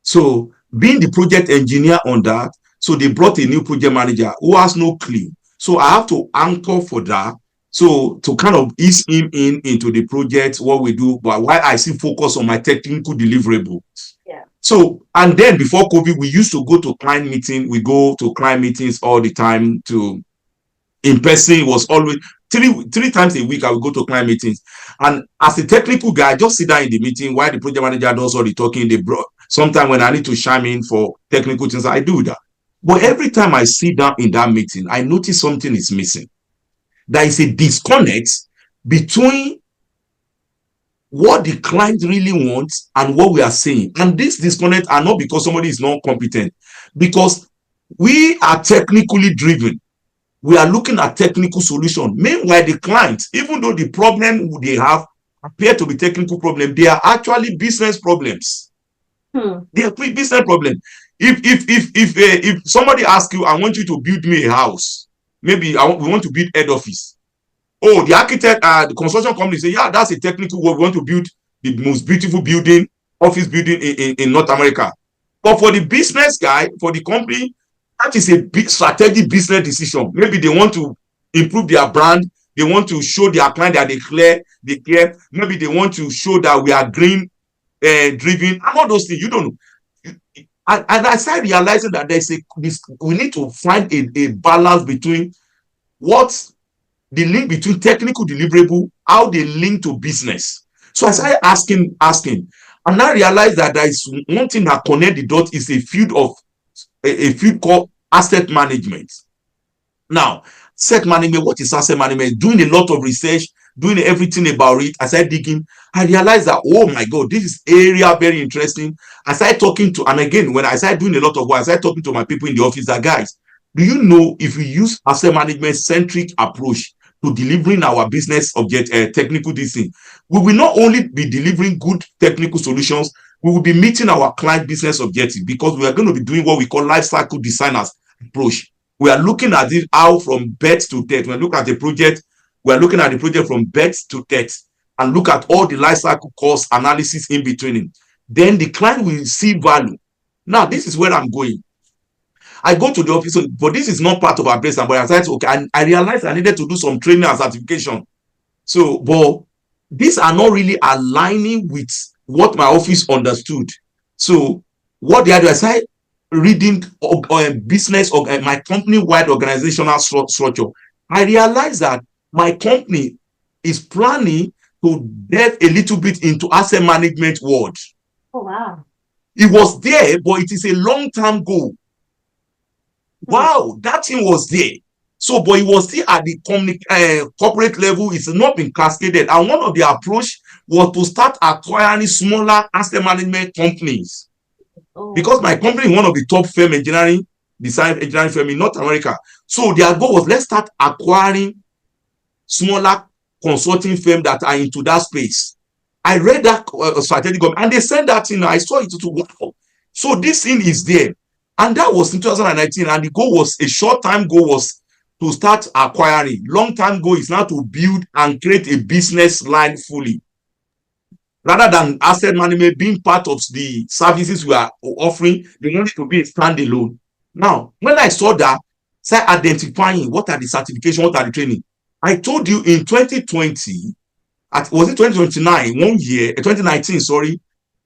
So, being the project engineer on that, so they brought a new project manager who has no clue. So I have to anchor for that. So to kind of ease him into the project, what we do, but while I still focus on my technical deliverable. Yeah. So, and then before COVID, we used to go to client meeting. We go to client meetings all the time to in person. It was always three times a week. I would go to client meetings. And as a technical guy, I just sit down in the meeting while the project manager does all the talking. They brought sometimes when I need to chime in for technical things, I do that. But every time I sit down in that meeting, I notice something is missing. There is a disconnect between what the client really wants and what we are saying. And this disconnect are not because somebody is not competent, because we are technically driven. We are looking at technical solution. Meanwhile, the clients, even though the problem they have appear to be technical problem, they are actually business problems. Hmm. They are business problem. If somebody asks you, I want you to build me a house, maybe we want to build head office. Oh, the architect, the construction company say, yeah, that's a technical work. We want to build the most beautiful building, office building in North America. But for the business guy, for the company, that is a big strategic business decision. Maybe they want to improve their brand. They want to show their client that they care. Maybe they want to show that we are green driven. And all those things, you don't know. And I started realizing that we need to find a balance between what the link between technical deliverable, how they link to business. So I Hmm. started asking, and I realized that there is one thing that connect the dots is a field called asset management. Now, asset management, what is asset management? Doing a lot of research, doing everything about it. As I digging, I realized that, oh my God, this is area very interesting. I started talking to, and again, when I started doing a lot of work, I started talking to my people in the office that, guys, do you know if we use asset management centric approach to delivering our business object, technical this thing, we will not only be delivering good technical solutions, we will be meeting our client business objective because we are going to be doing what we call life cycle designers approach. We are looking at it how from birth to death. When we look at the project, we are looking at the project from birth to death and look at all the life cycle cost analysis in between it. Then the client will see value. Now, this is where I'm going. I go to the office, but this is not part of our business. But I said, okay, I realized I needed to do some training and certification. So, but these are not really aligning with what my office understood. So, what they are doing, I started reading business or my company-wide organizational structure. I realized that my company is planning to delve a little bit into asset management world. Oh, wow. It was there, but it is a long-term goal. Hmm. Wow, that thing was there. So, but it was still at the corporate level. It's not been cascaded. And one of the approach was to start acquiring smaller asset management companies. Oh, Because my company is one of the top firm design engineering firm in North America. So their goal was, let's start acquiring smaller consulting firm that are into that space. I read that strategic and they sent that in. I saw it to wow. So this thing is there. And that was in 2019. And the goal was a short time goal was to start acquiring. Long time goal is now to build and create a business line fully. Rather than asset management being part of the services we are offering, they want it to be a standalone. Now, when I saw that, start identifying what are the certification, what are the training. I told you in 2020, was it 2029, 1 year, 2019, sorry,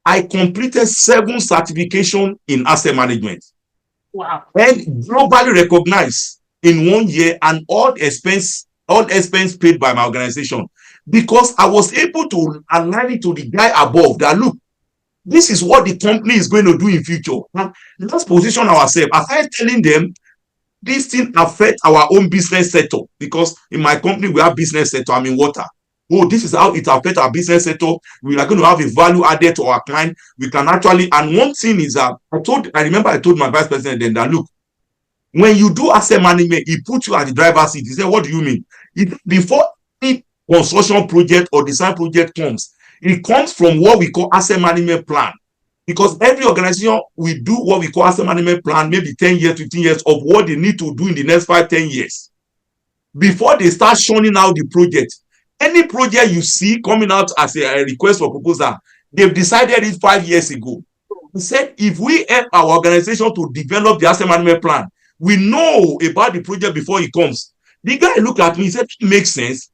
I completed 7 certification in asset management wow. and globally recognized in 1 year, and all expense paid by my organization, because I was able to align it to the guy above that, look, this is what the company is going to do in future. Now, let's position ourselves. As I telling them, this thing affect our own business sector, because in my company we have business sector. I'm in water. Oh, this is how it affect our business sector. We are going to have a value added to our client. We can actually, and one thing is that I remember I told my vice president then that, look, when you do asset management, he put you at the driver's seat. He said, what do you mean? Before any construction project or design project comes, it comes from what we call asset management plan. Because every organization will do what we call asset management plan, maybe 10 years, 15 years of what they need to do in the next 5, 10 years before they start shunning out the project. Any project you see coming out as a request for proposal, they've decided it 5 years ago. He said, if we help our organization to develop the asset management plan, we know about the project before it comes. The guy looked at me, he said, it makes sense.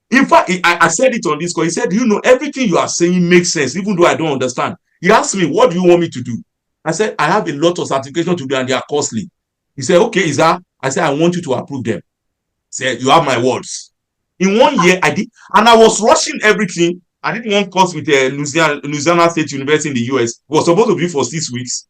In fact, I said it on this call. He said, you know, everything you are saying makes sense, even though I don't understand. He asked me, what do you want me to do? I said, I have a lot of certification to do and they are costly. He said, okay, is that? I said, I want you to approve them. He said, you have my words. In 1 year, I did, and I was rushing everything. I did one course with Louisiana State University in the US. It was supposed to be for 6 weeks.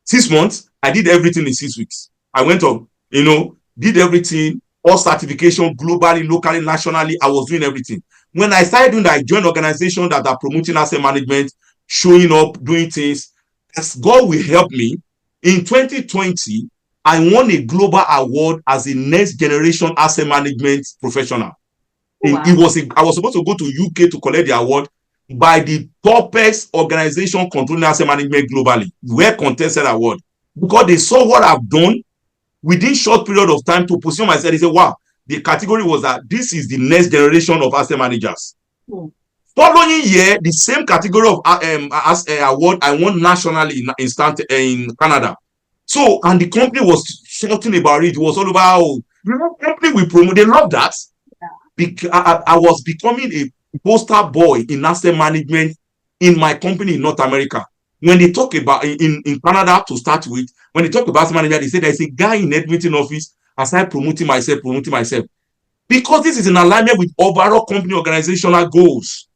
6 months, I did everything in 6 weeks. I went up, did everything, all certification globally, locally, nationally. I was doing everything. When I started doing that, I joined organizations that are promoting asset management, showing up, doing things. As God will help me, in 2020, I won a global award as a next generation asset management professional. Wow. I was supposed to go to UK to collect the award by the toppest organization controlling asset management globally, where contested award, because they saw what I've done within short period of time to position myself. They said, wow, the category was that this is the next generation of asset managers. Hmm. Following year, the same category of award I won nationally in Canada. So, and the company was shouting about it. It was all about, oh, company we promote. They love that. I was becoming a poster boy in asset management in my company in North America. when they talk about in Canada to start with, when they talk about manager, they say there's a guy in Edmonton office. As I promoting myself, because this is in alignment with overall company organizational goals.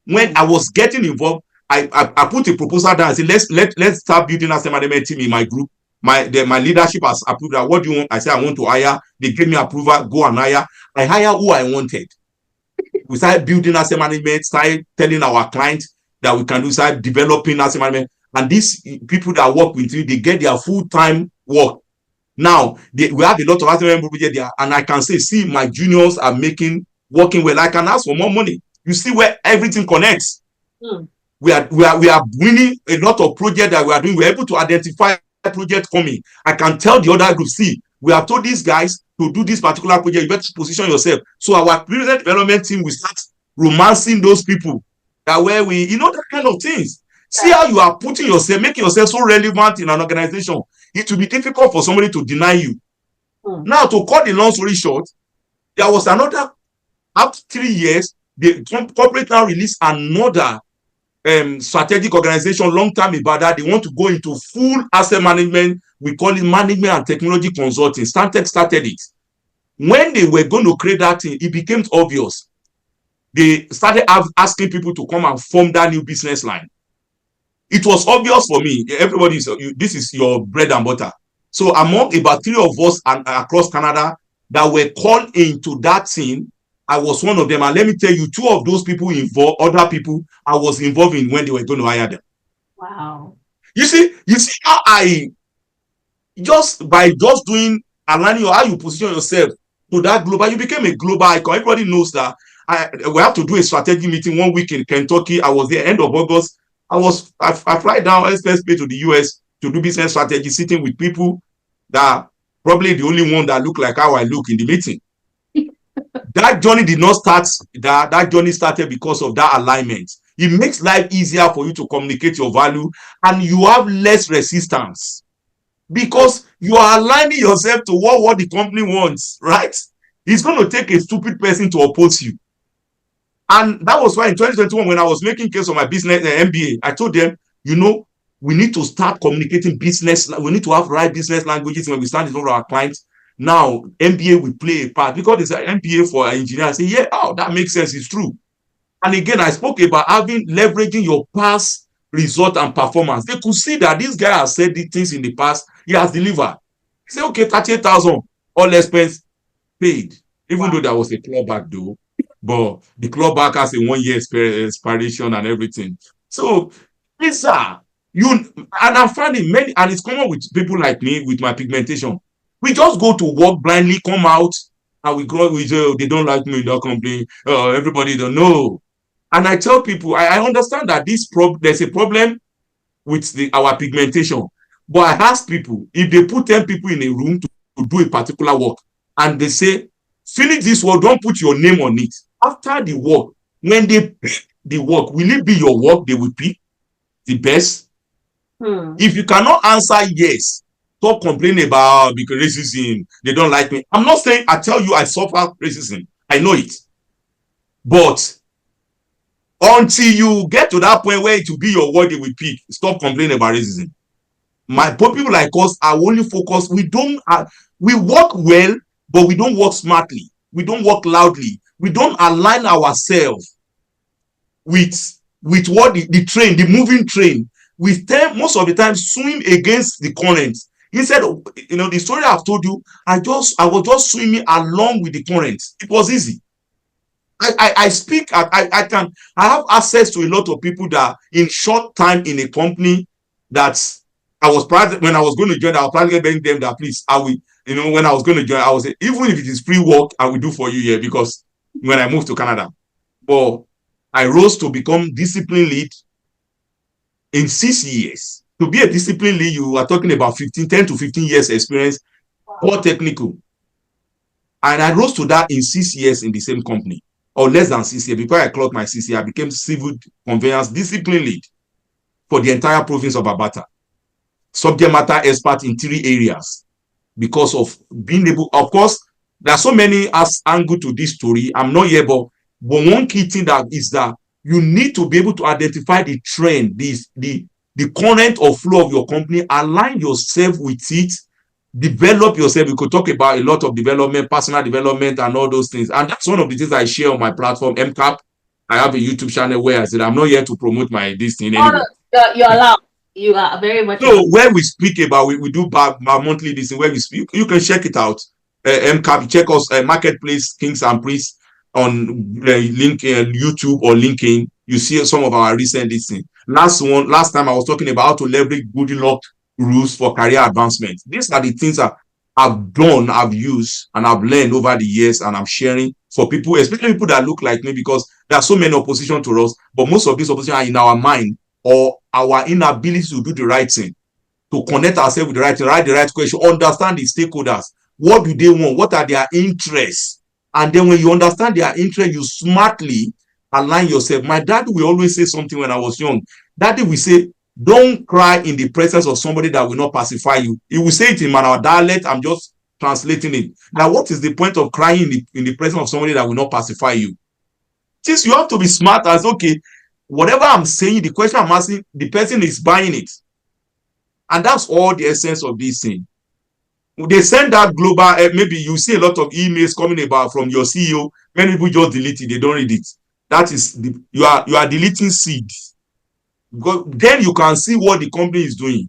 When I was getting involved, I put a proposal down. I said, let's start building a management team in my group. My leadership has approved that. What do you want? I said, I want to hire. They gave me approval. Go and hire. I hire who I wanted. We started building asset management, started telling our clients that we can do, start developing asset management. And these people that work with you, they get their full-time work. Now, we have a lot of asset management projects there, and I can say, see, my juniors are working well. I can ask for more money. You see where everything connects. We are winning a lot of projects that we are doing. We're able to identify projects coming. I can tell the other group, see, we have told these guys to do this particular project. You better position yourself. So our business development team will start romancing those people. That where that kind of things. See how you are putting yourself, making yourself so relevant in an organization. It will be difficult for somebody to deny you. Now, to cut the long story short, there was another, after 3 years, the corporate now released another strategic organization long time about that. They want to go into full asset management. We call it management and technology consulting. Stantec started it. When they were going to create that thing, it became obvious. They started asking people to come and form that new business line. It was obvious for me. Everybody, this is your bread and butter. So among about 3 of us across Canada that were called into that thing, I was one of them. And let me tell you, 2 of those people involved, other people I was involved in when they were going to hire them. Wow. You see how by doing, aligning how you position yourself to that global, you became a global icon. Everybody knows that. We have to do a strategy meeting 1 week in Kentucky. I was there end of August. I fly down SPSP to the US to do business strategy, sitting with people that probably the only one that look like how I look in the meeting. That journey did not start. That journey started because of that alignment. It makes life easier for you to communicate your value, and you have less resistance because you are aligning yourself to what the company wants, right? It's going to take a stupid person to oppose you. And that was why in 2021, when I was making case of my business MBA, I told them, we need to start communicating business. We need to have right business languages when we stand in front of our clients. Now, MBA will play a part because it's an MBA for engineers. I say, yeah, that makes sense. It's true. And again, I spoke about leveraging your past result and performance. They could see that this guy has said these things in the past. He has delivered. He said, okay, 38,000, all expense paid. Even though there was a clawback though. But the clawback has a 1 year expiration and everything. So these are and I'm finding many, and it's common with people like me with my pigmentation. We just go to work blindly, come out, and we go with they don't like me in that company. Everybody don't know. And I tell people, I understand that there's a problem with our pigmentation. But I ask people, if they put 10 people in a room to do a particular work, and they say, finish this work, don't put your name on it. After the work, when they pick the work, will it be your work they will pick the best? If you cannot answer yes, stop complaining about because racism, they don't like me. I'm not saying, I tell you I suffer racism. I know it. But until you get to that point where it will be your work they will pick, stop complaining about racism. People like us are only focused. We work well, but we don't work smartly. We don't work loudly. We don't align ourselves with what the moving train. We tend most of the time swim against the current. Instead of, the story I've told you, I was just swimming along with the current. It was easy. I speak, I have access to a lot of people that in short time in a company that I was proud when I was going to join, I was probably begging them that please, when I was going to join, I was say, even if it is free work, I will do for you here because when I moved to Canada. But I rose to become discipline lead in 6 years. To be a discipline lead, you are talking about 10 to 15 years experience, or technical. And I rose to that in 6 years in the same company, or less than 6 years. Before I clocked my 6 years, I became civil conveyance discipline lead for the entire province of Alberta. Subject matter expert in 3 areas because of being able, of course, there are so many angles to this story. I'm not here, but one key thing that is that you need to be able to identify the trend, the the current or flow of your company, align yourself with it, develop yourself. We could talk about a lot of development, personal development, and all those things. And that's one of the things I share on my platform, MCAP. I have a YouTube channel where I said I'm not here to promote my this thing Oh, no, anyway. you're allowed. You are very much So allowed. where we speak about, we do our monthly this thing where we speak. You can check it out. MCAP, check us, Marketplace Kings and Priests on link YouTube or LinkedIn. You see some of our recent this thing. Last time I was talking about how to leverage Goodluck rules for career advancement. These are the things that I've done, I've used, and I've learned over the years, and I'm sharing for people, especially people that look like me, because there are so many opposition to us, but most of these opposition are in our mind or our inability to do the right thing, to connect ourselves with the right thing, write the right question, understand the stakeholders. What do they want? What are their interests? And then when you understand their interest, you smartly align yourself. My dad will always say something when I was young. Daddy will say, don't cry in the presence of somebody that will not pacify you. He will say it in our dialect. I'm just translating it. Now, what is the point of crying in the presence of somebody that will not pacify you? Since you have to be smart as, okay, whatever I'm saying, the question I'm asking, the person is buying it. And that's all the essence of this thing. They send that global, maybe you see a lot of emails coming about from your CEO. Many people just delete it, they don't read it. That is you are deleting seeds. Because then you can see what the company is doing.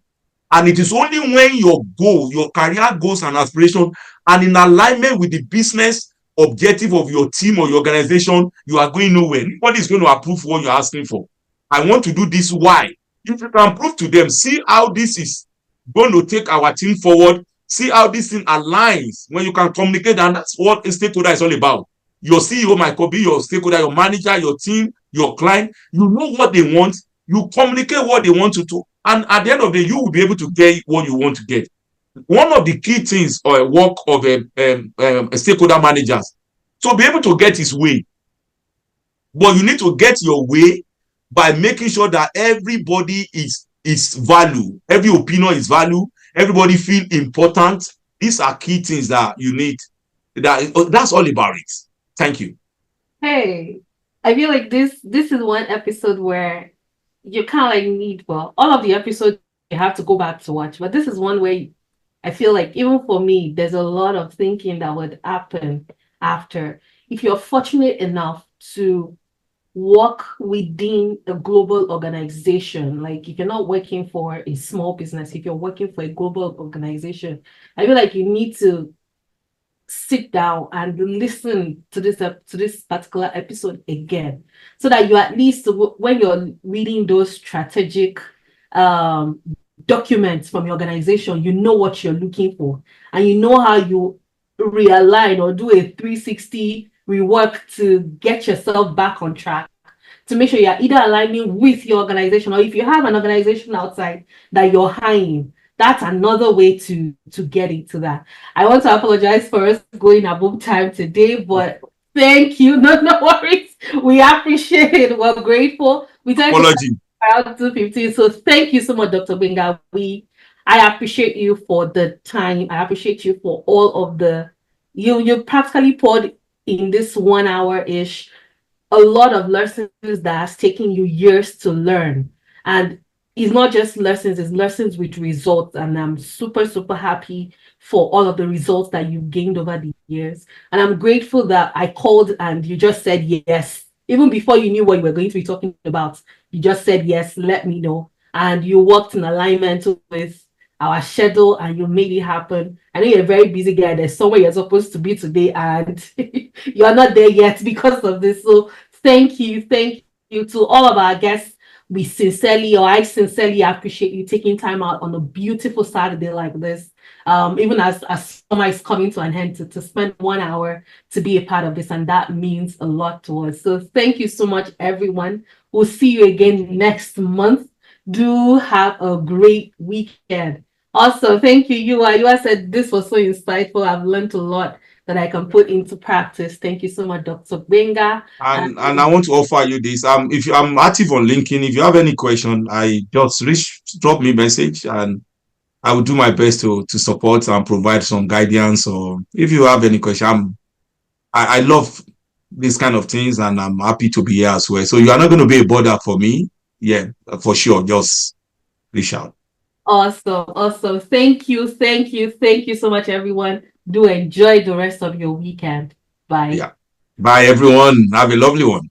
And it is only when your goal, your career goals and aspiration and in alignment with the business objective of your team or your organization, you are going nowhere. Nobody is going to approve what you're asking for. I want to do this. Why? If you can prove to them, see how this is going to take our team forward, see how this thing aligns. When you can communicate, and that's what a stakeholder is all about. Your CEO might be your stakeholder, your manager, your team, your client. You know what they want. You communicate what they want to do. And at the end of the day, you will be able to get what you want to get. One of the key things or a work of a stakeholder managers to be able to get his way. But you need to get your way by making sure that everybody is value, every opinion is value, everybody feel important. These are key things that you need. That's all about it. Thank you. Hey, I feel like this is one episode where you kind of like need, well, all of the episodes you have to go back to watch, but this is one where I feel like even for me, there's a lot of thinking that would happen after. If you're fortunate enough to work within a global organization, like if you're not working for a small business, if you're working for a global organization, I feel like you need to sit down and listen to this particular episode again, so that you at least when you're reading those strategic um documents from your organization, you know what you're looking for, and you know how you realign or do a 360 rework to get yourself back on track, to make sure you're either aligning with your organization, or if you have an organization outside that you're hiring, that's another way to get into that. I want to apologize for us going above time today, but thank you. No, no worries. We appreciate it. We're grateful. We try to Apology. around 2:15. So thank you so much, Dr. Gbenga. I appreciate you for the time. I appreciate you for all of the you practically poured in this 1 hour ish a lot of lessons that has taken you years to learn. And it's not just lessons, it's lessons with results. And I'm super, super happy for all of the results that you've gained over the years. And I'm grateful that I called and you just said yes. Even before you knew what you were going to be talking about, you just said yes, let me know. And you worked in alignment with our schedule and you made it happen. I know you're a very busy guy. There's somewhere you're supposed to be today and you're not there yet because of this. So thank you to all of our guests. I sincerely appreciate you taking time out on a beautiful Saturday like this. Even as summer is coming to an end, to spend 1 hour to be a part of this, and that means a lot to us. So thank you so much, everyone. We'll see you again next month. Do have a great weekend. Also, thank you, Yua. Yua said this was so insightful. I've learned a lot that I can put into practice. Thank you so much, Dr. Gbenga. And I want to offer you this. If I'm active on LinkedIn, if you have any question, I just drop me a message and I will do my best to support and provide some guidance. Or if you have any question, I love these kind of things and I'm happy to be here as well. So you are not going to be a bother for me. Yeah, for sure. Just reach out. Awesome. Awesome. Thank you. Thank you. Thank you so much, everyone. Do enjoy the rest of your weekend. Bye. Yeah. Bye, everyone. Have a lovely one.